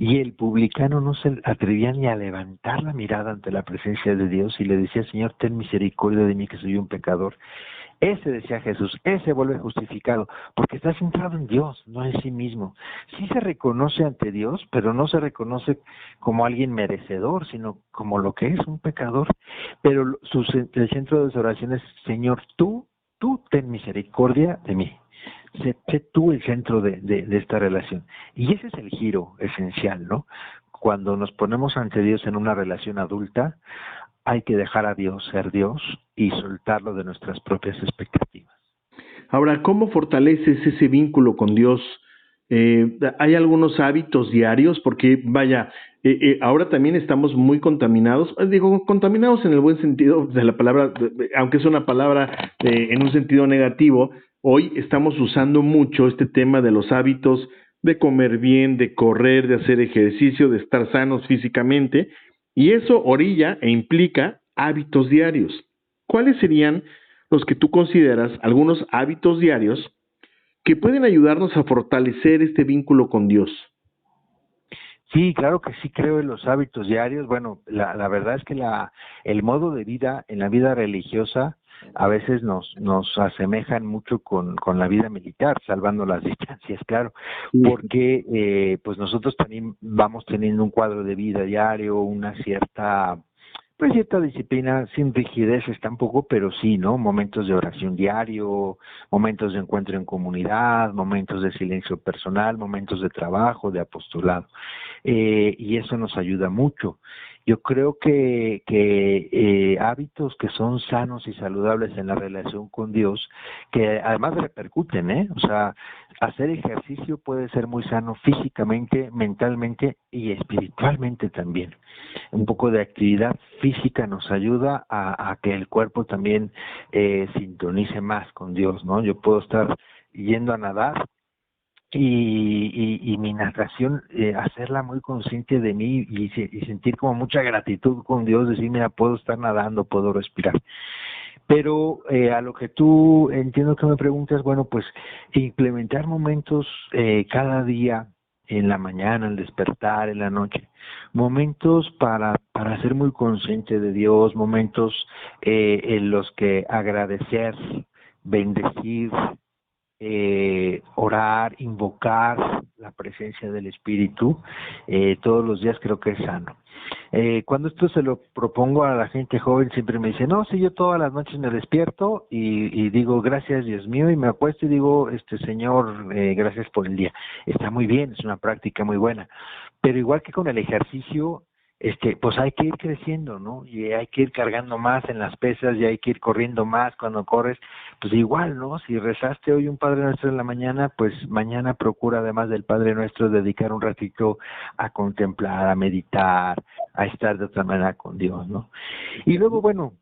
Y el publicano no se atrevía ni a levantar la mirada ante la presencia de Dios y le decía, Señor, ten misericordia de mí que soy un pecador. Ese, decía Jesús, ese vuelve justificado, porque está centrado en Dios, no en sí mismo. Sí se reconoce ante Dios, pero no se reconoce como alguien merecedor, sino como lo que es un pecador. Pero el centro de su oración es, Señor, tú ten misericordia de mí. Sé tú el centro de esta relación. Y ese es el giro esencial, ¿no? Cuando nos ponemos ante Dios en una relación adulta, hay que dejar a Dios ser Dios y soltarlo de nuestras propias expectativas. Ahora, ¿cómo fortaleces ese vínculo con Dios? ¿Hay algunos hábitos diarios? Porque, vaya, ahora también estamos muy contaminados, digo, contaminados en el buen sentido de la palabra, aunque es una palabra en un sentido negativo, hoy estamos usando mucho este tema de los hábitos de comer bien, de correr, de hacer ejercicio, de estar sanos físicamente, y eso orilla e implica hábitos diarios. ¿Cuáles serían los que tú consideras algunos hábitos diarios que pueden ayudarnos a fortalecer este vínculo con Dios? Sí, claro que sí creo en los hábitos diarios. Bueno, la verdad es que el modo de vida en la vida religiosa a veces nos asemejan mucho con la vida militar, salvando las distancias, claro, Sí, porque pues nosotros vamos teniendo un cuadro de vida diario, una cierta disciplina, sin rigideces tampoco, pero sí, ¿no? Momentos de oración diario, momentos de encuentro en comunidad, momentos de silencio personal, momentos de trabajo, de apostolado. Y eso nos ayuda mucho. Yo creo que hábitos que son sanos y saludables en la relación con Dios, que además repercuten, ¿eh? O sea, hacer ejercicio puede ser muy sano físicamente, mentalmente y espiritualmente también. Un poco de actividad física nos ayuda a que el cuerpo también sintonice más con Dios, ¿no? Yo puedo estar yendo a nadar y mi natación, hacerla muy consciente de mí y sentir como mucha gratitud con Dios, decir, mira, puedo estar nadando, puedo respirar. Pero a lo que tú entiendo que me preguntas, bueno, pues implementar momentos cada día, en la mañana, al despertar, en la noche, momentos para ser muy consciente de Dios, momentos en los que agradecer, bendecir, orar, invocar la presencia del Espíritu todos los días creo que es sano. Cuando esto se lo propongo a la gente joven siempre me dice, no, si yo todas las noches me despierto y digo gracias Dios mío y me acuesto y digo, Señor, gracias por el día. Está muy bien, es una práctica muy buena, pero igual que con el ejercicio, pues hay que ir creciendo, ¿no? Y hay que ir cargando más en las pesas y hay que ir corriendo más cuando corres, pues igual, ¿no? Si rezaste hoy un Padre Nuestro en la mañana, pues mañana procura además del Padre Nuestro dedicar un ratito a contemplar, a meditar, a estar de otra manera con Dios, ¿no? Y luego, bueno,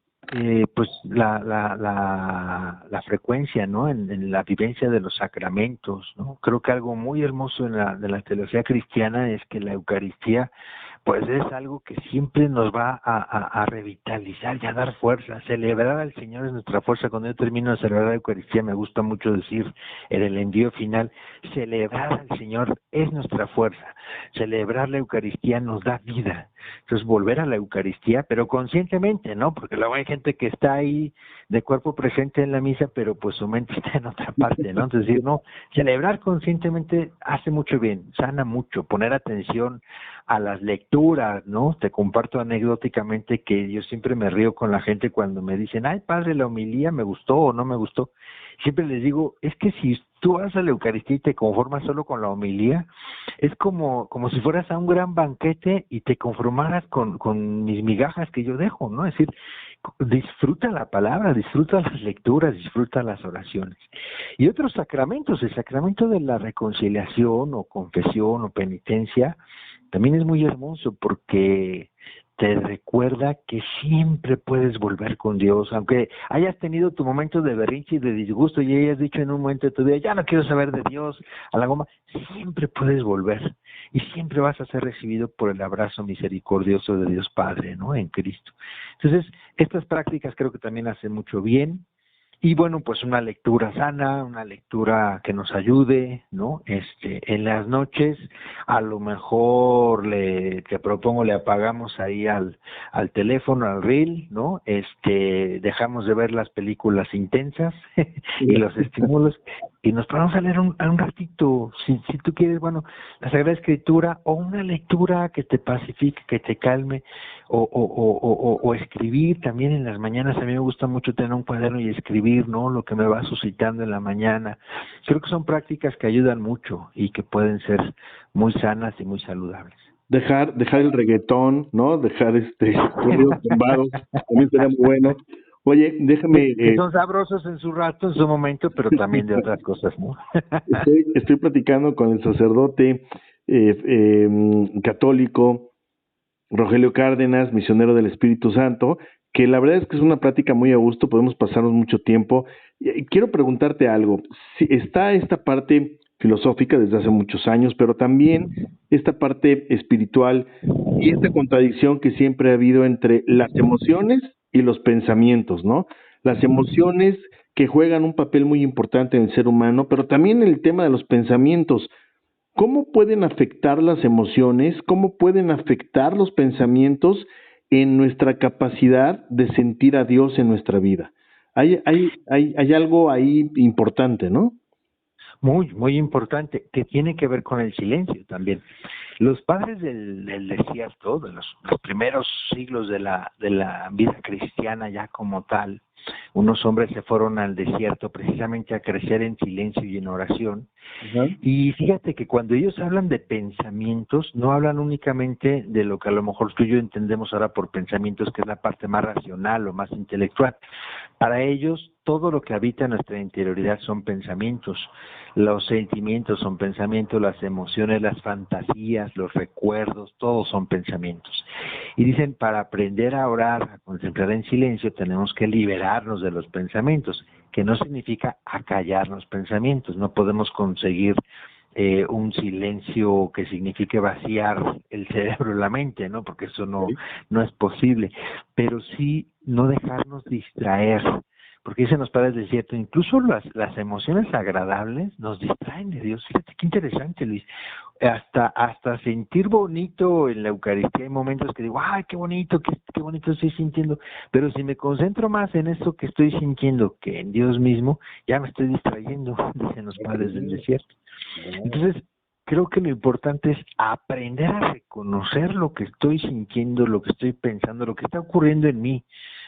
pues la frecuencia, ¿no? En la vivencia de los sacramentos, ¿no? Creo que algo muy hermoso de la teología cristiana es que la Eucaristía pues es algo que siempre nos va a revitalizar y a dar fuerza. Celebrar al Señor es nuestra fuerza. Cuando yo termino de celebrar la Eucaristía, me gusta mucho decir en el envío final, celebrar al Señor es nuestra fuerza. Celebrar la Eucaristía nos da vida. Entonces, volver a la Eucaristía, pero conscientemente, ¿no? Porque luego hay gente que está ahí de cuerpo presente en la misa, pero pues su mente está en otra parte, ¿no? Entonces, decir, no, celebrar conscientemente hace mucho bien, sana mucho, poner atención a las lecturas, ¿no? Te comparto anecdóticamente que yo siempre me río con la gente cuando me dicen, ay, padre, la homilía me gustó o no me gustó. Siempre les digo, es que si tú vas a la Eucaristía y te conformas solo con la homilía, es como si fueras a un gran banquete y te conformaras con mis migajas que yo dejo, ¿no? Es decir, disfruta la palabra, disfruta las lecturas, disfruta las oraciones. Y otros sacramentos, el sacramento de la reconciliación o confesión o penitencia, también es muy hermoso porque te recuerda que siempre puedes volver con Dios, aunque hayas tenido tu momento de berrinche y de disgusto y hayas dicho en un momento de tu vida, ya no quiero saber de Dios, a la goma, siempre puedes volver y siempre vas a ser recibido por el abrazo misericordioso de Dios Padre, ¿no? En Cristo. Entonces, estas prácticas creo que también hacen mucho bien. Y bueno, pues una lectura sana, una lectura que nos ayude, ¿no? En las noches, a lo mejor te propongo, le apagamos ahí al teléfono, al reel, ¿no? Dejamos de ver las películas intensas y los estímulos y nos ponemos a leer un ratito, si tú quieres, bueno, la Sagrada Escritura o una lectura que te pacifique, que te calme, o escribir también en las mañanas. A mí me gusta mucho tener un cuaderno y escribir, ¿no? Lo que me va suscitando en la mañana. Creo que son prácticas que ayudan mucho y que pueden ser muy sanas y muy saludables. Dejar el reggaetón, ¿no? Dejar corridos tumbados, también sería muy bueno. Oye, déjame... que son sabrosos en su rato, en su momento, pero también de otras cosas, ¿no? estoy platicando con el sacerdote católico Rogelio Cárdenas, misionero del Espíritu Santo, que la verdad es que es una plática muy a gusto, podemos pasarnos mucho tiempo. Quiero preguntarte algo. Si está esta parte filosófica desde hace muchos años, pero también esta parte espiritual y esta contradicción que siempre ha habido entre las emociones y los pensamientos, ¿no? Las emociones que juegan un papel muy importante en el ser humano, pero también el tema de los pensamientos. ¿Cómo pueden afectar las emociones? ¿Cómo pueden afectar los pensamientos en nuestra capacidad de sentir a Dios en nuestra vida? Hay algo ahí importante, ¿no? Muy, muy importante, que tiene que ver con el silencio también. Los padres del desierto, de los primeros siglos de la vida cristiana ya como tal, unos hombres se fueron al desierto precisamente a crecer en silencio y en oración. Y fíjate que cuando ellos hablan de pensamientos, no hablan únicamente de lo que a lo mejor tú y yo entendemos ahora por pensamientos, que es la parte más racional o más intelectual. Para ellos, todo lo que habita en nuestra interioridad son pensamientos. Los sentimientos son pensamientos, las emociones, las fantasías, los recuerdos, todos son pensamientos. Y dicen, para aprender a orar, a concentrar en silencio, tenemos que liberarnos de los pensamientos, que no significa acallar los pensamientos. No podemos conseguir un silencio que signifique vaciar el cerebro y la mente, ¿no? Porque eso no es posible. Pero sí no dejarnos distraer, porque dicen los padres del desierto, incluso las emociones agradables nos distraen de Dios. Fíjate qué interesante, Luis. Hasta sentir bonito en la Eucaristía hay momentos que digo, ay, qué bonito estoy sintiendo, pero si me concentro más en eso que estoy sintiendo que en Dios mismo, ya me estoy distrayendo, dicen los padres del desierto. Entonces, creo que lo importante es aprender a reconocer lo que estoy sintiendo, lo que estoy pensando, lo que está ocurriendo en mí,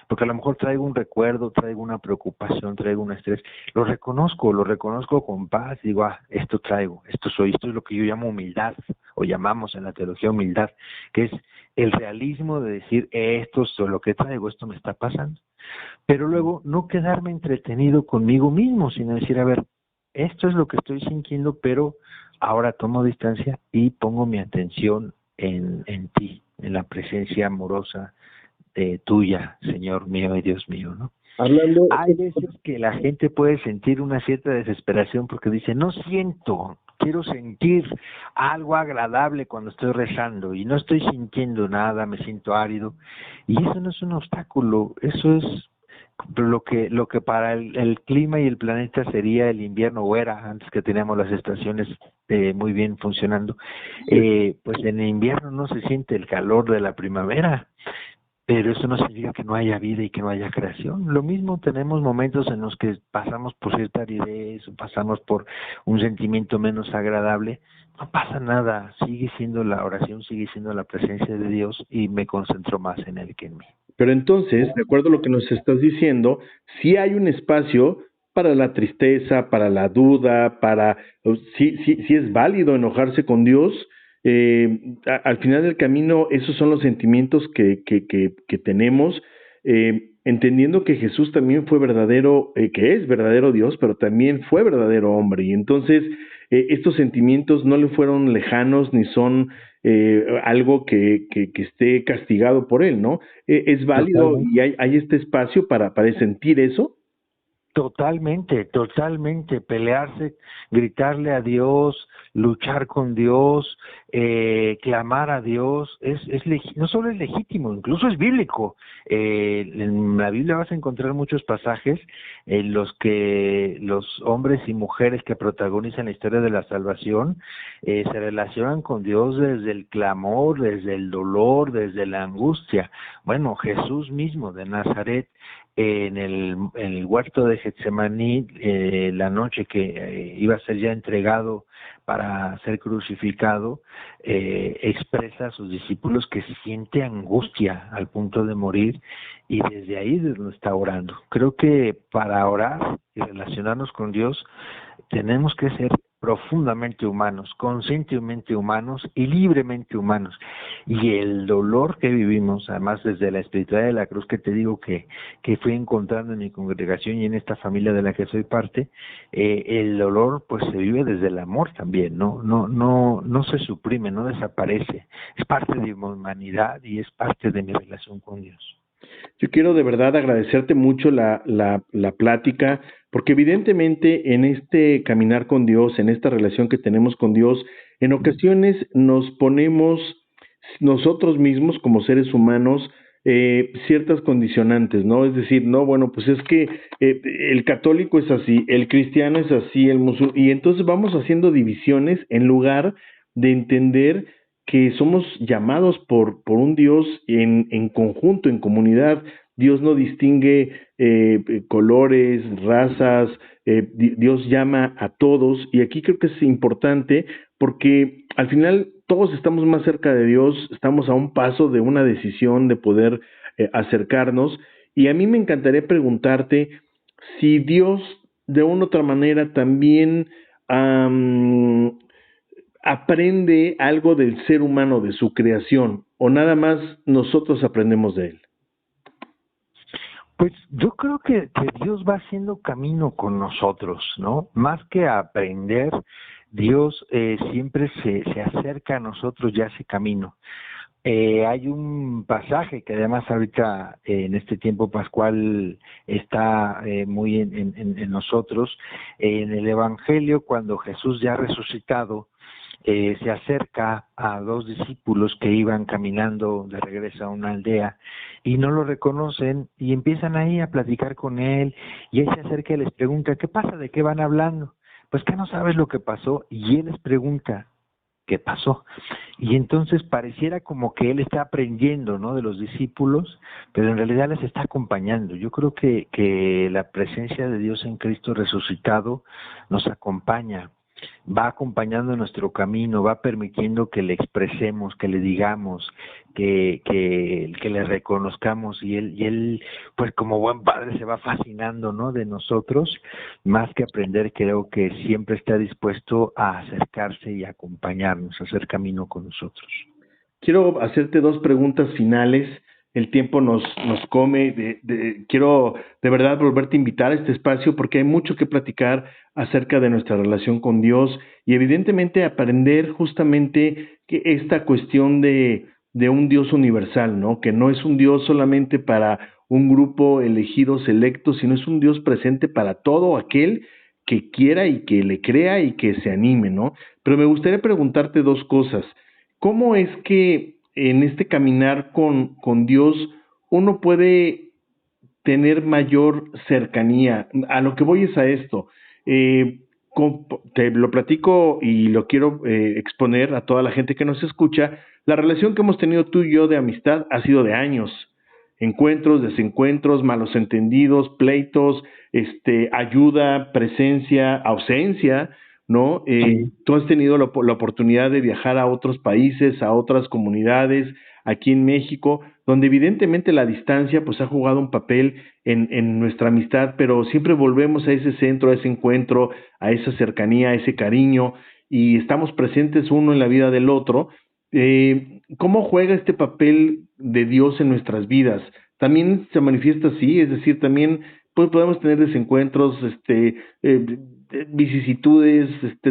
porque a lo mejor traigo un recuerdo, traigo una preocupación, traigo un estrés, lo reconozco con paz, digo, esto traigo, esto soy, esto es lo que yo llamo humildad, o llamamos en la teología humildad, que es el realismo de decir, esto es lo que traigo, esto me está pasando, pero luego no quedarme entretenido conmigo mismo, sino decir, a ver, esto es lo que estoy sintiendo, pero ahora tomo distancia y pongo mi atención en ti, en la presencia amorosa tuya, Señor mío y Dios mío, ¿no? Hablando, Hay veces que la gente puede sentir una cierta desesperación porque dice, no siento, quiero sentir algo agradable cuando estoy rezando y no estoy sintiendo nada, me siento árido. Y eso no es un obstáculo, eso es lo que para el clima y el planeta sería el invierno, o era antes que teníamos las estaciones muy bien funcionando. Pues en el invierno no se siente el calor de la primavera, pero eso no significa que no haya vida y que no haya creación. Lo mismo, tenemos momentos en los que pasamos por cierta aridez o pasamos por un sentimiento menos agradable. No pasa nada, sigue siendo la oración, sigue siendo la presencia de Dios y me concentro más en Él que en mí. pero entonces, de acuerdo a lo que nos estás diciendo, sí hay un espacio para la tristeza, para la duda, sí es válido enojarse con Dios. Al final del camino, esos son los sentimientos que tenemos, entendiendo que Jesús también fue verdadero, que es verdadero Dios, pero también fue verdadero hombre. Y entonces, estos sentimientos no le fueron lejanos ni son algo que esté castigado por él, ¿no? Es válido Totalmente. y hay este espacio para sentir eso. Totalmente, totalmente, pelearse, gritarle a Dios, luchar con Dios, clamar a Dios, no solo es legítimo, incluso es bíblico. En la Biblia vas a encontrar muchos pasajes en los que los hombres y mujeres que protagonizan la historia de la salvación se relacionan con Dios desde el clamor, desde el dolor, desde la angustia. Bueno, Jesús mismo de Nazaret, en el huerto de Getsemaní, la noche que iba a ser ya entregado para ser crucificado, expresa a sus discípulos que siente angustia al punto de morir y desde ahí lo está orando. Creo que para orar y relacionarnos con Dios tenemos que ser profundamente humanos, conscientemente humanos y libremente humanos. Y el dolor que vivimos, además desde la espiritualidad de la cruz, que te digo que fui encontrando en mi congregación y en esta familia de la que soy parte, el dolor pues se vive desde el amor también, no se suprime, no desaparece, es parte de mi humanidad y es parte de mi relación con Dios. Yo quiero de verdad agradecerte mucho la plática, porque evidentemente en este caminar con Dios, en esta relación que tenemos con Dios, en ocasiones nos ponemos nosotros mismos como seres humanos ciertas condicionantes, ¿no? Es decir, no, bueno, pues es que el católico es así, el cristiano es así, el musulmán, y entonces vamos haciendo divisiones en lugar de entender que somos llamados por un Dios en conjunto, en comunidad. Dios no distingue colores, razas, Dios llama a todos y aquí creo que es importante porque al final todos estamos más cerca de Dios, estamos a un paso de una decisión de poder acercarnos y a mí me encantaría preguntarte si Dios de una u otra manera también aprende algo del ser humano, de su creación, o nada más nosotros aprendemos de él. Pues yo creo que Dios va haciendo camino con nosotros, ¿no? Más que aprender, Dios siempre se acerca a nosotros y hace camino. Hay un pasaje que además ahorita en este tiempo pascual está muy en nosotros, en el Evangelio, cuando Jesús ya resucitado, se acerca a dos discípulos que iban caminando de regreso a una aldea y no lo reconocen y empiezan ahí a platicar con él y él se acerca y les pregunta, ¿qué pasa? ¿De qué van hablando? Pues que no sabes lo que pasó y él les pregunta, ¿qué pasó? Y entonces pareciera como que él está aprendiendo, ¿no?, de los discípulos, pero en realidad les está acompañando. Yo creo que la presencia de Dios en Cristo resucitado nos acompaña, va acompañando nuestro camino, va permitiendo que le expresemos, que le digamos, que le reconozcamos y él pues como buen padre se va fascinando, ¿no?, de nosotros. Más que aprender, creo que siempre está dispuesto a acercarse y acompañarnos, a hacer camino con nosotros. Quiero hacerte dos preguntas finales. El tiempo nos come. Quiero de verdad volverte a invitar a este espacio porque hay mucho que platicar acerca de nuestra relación con Dios y evidentemente aprender justamente que esta cuestión de un Dios universal, ¿no? Que no es un Dios solamente para un grupo elegido, selecto, sino es un Dios presente para todo aquel que quiera y que le crea y que se anime, ¿no? Pero me gustaría preguntarte dos cosas. ¿Cómo es que en este caminar con Dios uno puede tener mayor cercanía? A lo que voy es a esto. Eh, Te lo platico y lo quiero exponer a toda la gente que nos escucha. La relación que hemos tenido tú y yo de amistad ha sido de años. Encuentros, desencuentros, malos entendidos, pleitos, ayuda, presencia, ausencia, ¿no? Sí. Tú has tenido la oportunidad de viajar a otros países, a otras comunidades, aquí en México, donde evidentemente la distancia pues ha jugado un papel en nuestra amistad, pero siempre volvemos a ese centro, a ese encuentro, a esa cercanía, a ese cariño, y estamos presentes uno en la vida del otro. ¿Cómo juega este papel de Dios en nuestras vidas? También se manifiesta así, es decir, también pues, podemos tener desencuentros, vicisitudes,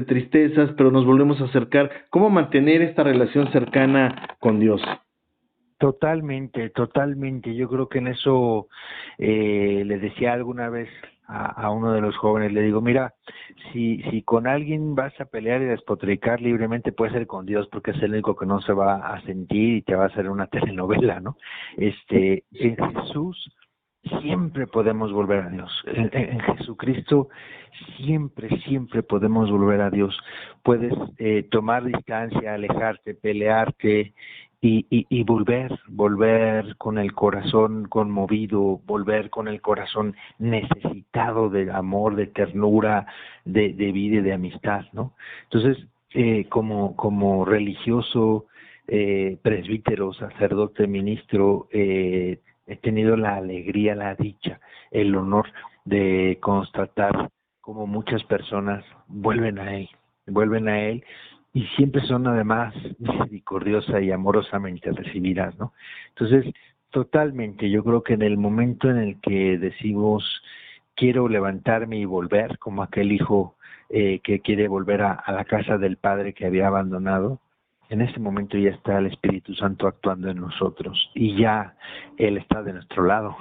tristezas, pero nos volvemos a acercar. ¿Cómo mantener esta relación cercana con Dios? Totalmente, totalmente. Yo creo que en eso le decía alguna vez a uno de los jóvenes, le digo, mira, si con alguien vas a pelear y despotricar libremente, puede ser con Dios, porque es el único que no se va a sentir y te va a hacer una telenovela, ¿no? En Jesús siempre podemos volver a Dios. En Jesucristo siempre, siempre podemos volver a Dios. Puedes tomar distancia, alejarte, pelearte, y volver con el corazón conmovido, volver con el corazón necesitado de amor, de ternura, de vida y de amistad, ¿no? Entonces, como religioso, presbítero, sacerdote, ministro, he tenido la alegría, la dicha, el honor de constatar cómo muchas personas vuelven a Él y siempre son además misericordiosa y amorosamente recibidas, ¿no? Entonces, totalmente, yo creo que en el momento en el que decimos quiero levantarme y volver, como aquel hijo que quiere volver a la casa del padre que había abandonado, en ese momento ya está el Espíritu Santo actuando en nosotros y ya Él está de nuestro lado.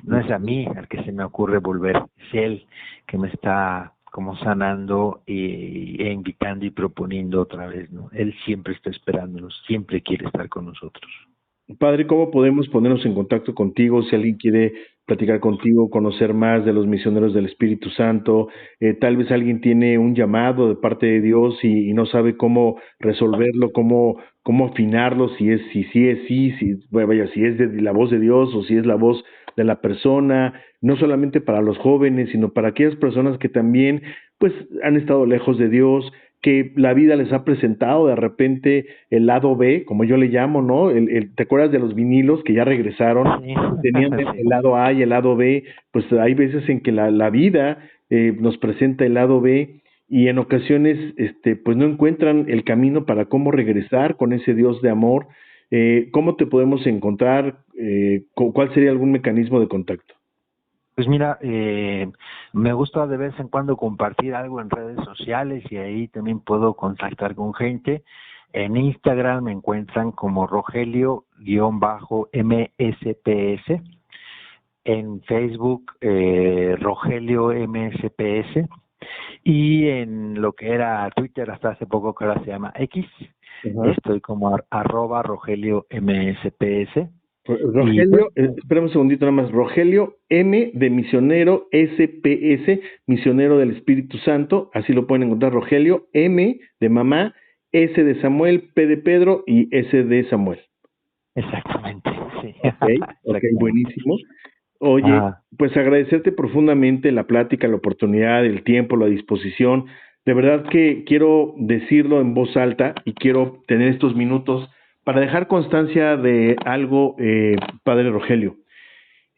No es a mí al que se me ocurre volver, es Él que me está como sanando e invitando y proponiendo otra vez, ¿no? Él siempre está esperándonos, siempre quiere estar con nosotros. Padre, ¿cómo podemos ponernos en contacto contigo si alguien quiere platicar contigo, conocer más de los misioneros del Espíritu Santo? Tal vez alguien tiene un llamado de parte de Dios y no sabe cómo resolverlo, cómo afinarlo, bueno, vaya, si es de la voz de Dios o si es la voz de la persona, no solamente para los jóvenes, sino para aquellas personas que también pues han estado lejos de Dios, que la vida les ha presentado de repente el lado B, como yo le llamo, ¿no? ¿Te acuerdas de los vinilos que ya regresaron? Sí, Tenían sí. el lado A y el lado B, pues hay veces en que la vida nos presenta el lado B y en ocasiones pues no encuentran el camino para cómo regresar con ese Dios de amor. ¿Cómo te podemos encontrar? ¿Cuál sería algún mecanismo de contacto? Pues mira, me gusta de vez en cuando compartir algo en redes sociales y ahí también puedo contactar con gente. En Instagram me encuentran como Rogelio-MSPS, en Facebook Rogelio MSPS y en lo que era Twitter hasta hace poco que ahora se llama X, Ajá. estoy como arroba Rogelio MSPS y pues Rogelio, espérame un segundito nada más. Rogelio M de misionero, SPS, misionero del Espíritu Santo, así lo pueden encontrar. Rogelio M de mamá, S de Samuel, P de Pedro y S de Samuel. exactamente, sí, Ok, ok, exactamente. buenísimo. Oye, Ah, pues agradecerte profundamente la plática, la oportunidad, el tiempo, la disposición. De verdad que quiero decirlo en voz alta y quiero tener estos minutos para dejar constancia de algo, Padre Rogelio.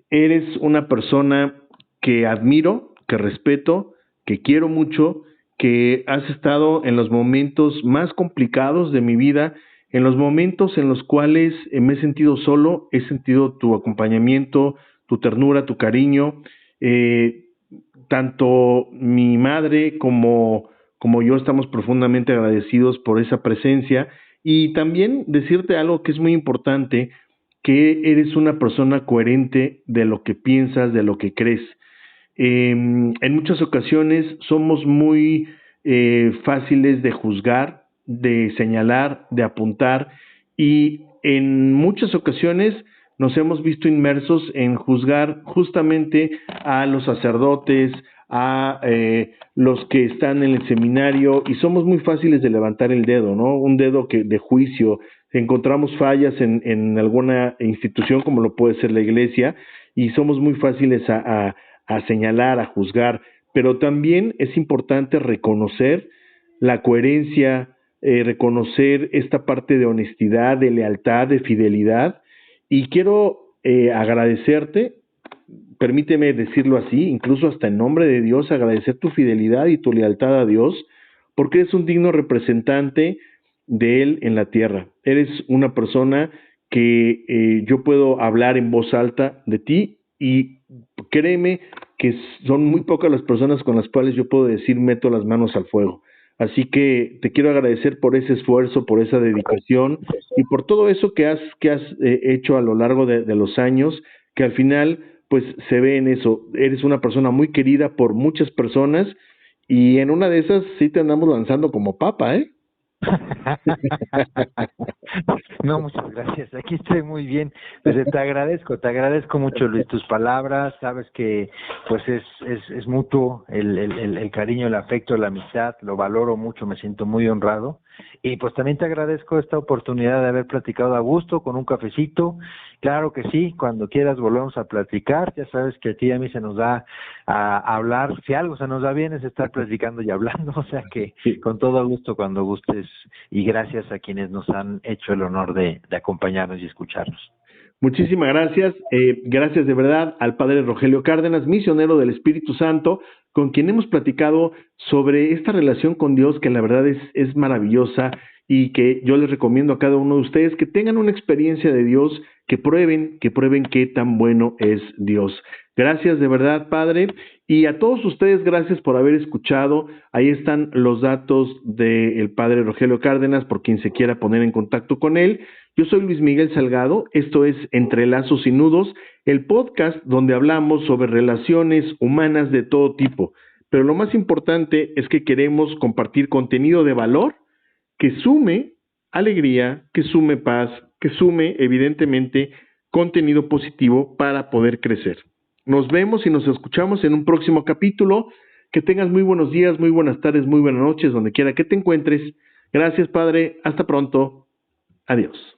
Eres una persona que admiro, que respeto, que quiero mucho, que has estado en los momentos más complicados de mi vida, en los momentos en los cuales me he sentido solo, he sentido tu acompañamiento, tu ternura, tu cariño. Eh, Tanto mi madre como yo estamos profundamente agradecidos por esa presencia Y también decirte algo que es muy importante, que eres una persona coherente de lo que piensas, de lo que crees. En muchas ocasiones somos muy fáciles de juzgar, de señalar, de apuntar, y en muchas ocasiones nos hemos visto inmersos en juzgar justamente a los sacerdotes, a los que están en el seminario, y somos muy fáciles de levantar el dedo, ¿no? Un dedo que de juicio. Encontramos fallas en alguna institución como lo puede ser la iglesia, y somos muy fáciles a señalar, a juzgar, pero también es importante reconocer la coherencia, reconocer esta parte de honestidad, de lealtad, de fidelidad, y quiero agradecerte, permíteme decirlo así, incluso hasta en nombre de Dios, agradecer tu fidelidad y tu lealtad a Dios, porque eres un digno representante de Él en la tierra. Eres una persona que yo puedo hablar en voz alta de ti, y créeme que son muy pocas las personas con las cuales yo puedo decir meto las manos al fuego. Así que te quiero agradecer por ese esfuerzo, por esa dedicación y por todo eso que has hecho a lo largo de los años, que al final pues se ve en eso. Eres una persona muy querida por muchas personas, y en una de esas sí te andamos lanzando como papa, ¿eh? No, muchas gracias. Aquí estoy muy bien. Pues te agradezco mucho, Luis, tus palabras. Sabes que pues es mutuo el cariño, el afecto, la amistad. Lo valoro mucho, me siento muy honrado. Y pues también te agradezco esta oportunidad de haber platicado a gusto con un cafecito. Claro que sí, cuando quieras volvemos a platicar. Ya sabes que a ti y a mí se nos da a hablar. Si algo se nos da bien es estar platicando y hablando. O sea que Sí. con todo gusto cuando gustes, y gracias a quienes nos han hecho el honor de acompañarnos y escucharnos. Muchísimas gracias. Gracias de verdad al Padre Rogelio Cárdenas, misionero del Espíritu Santo, con quien hemos platicado sobre esta relación con Dios, que la verdad es maravillosa, y que yo les recomiendo a cada uno de ustedes que tengan una experiencia de Dios, que prueben qué tan bueno es Dios. Gracias de verdad, Padre. Y a todos ustedes, gracias por haber escuchado. Ahí están los datos del Padre Rogelio Cárdenas, por quien se quiera poner en contacto con él. Yo soy Luis Miguel Salgado, esto es Entre Lazos y Nudos, el podcast donde hablamos sobre relaciones humanas de todo tipo, pero lo más importante es que queremos compartir contenido de valor que sume alegría, que sume paz, que sume evidentemente contenido positivo para poder crecer. Nos vemos y nos escuchamos en un próximo capítulo. Que tengas muy buenos días, muy buenas tardes, muy buenas noches, donde quiera que te encuentres. Gracias, Padre. Hasta pronto. Adiós.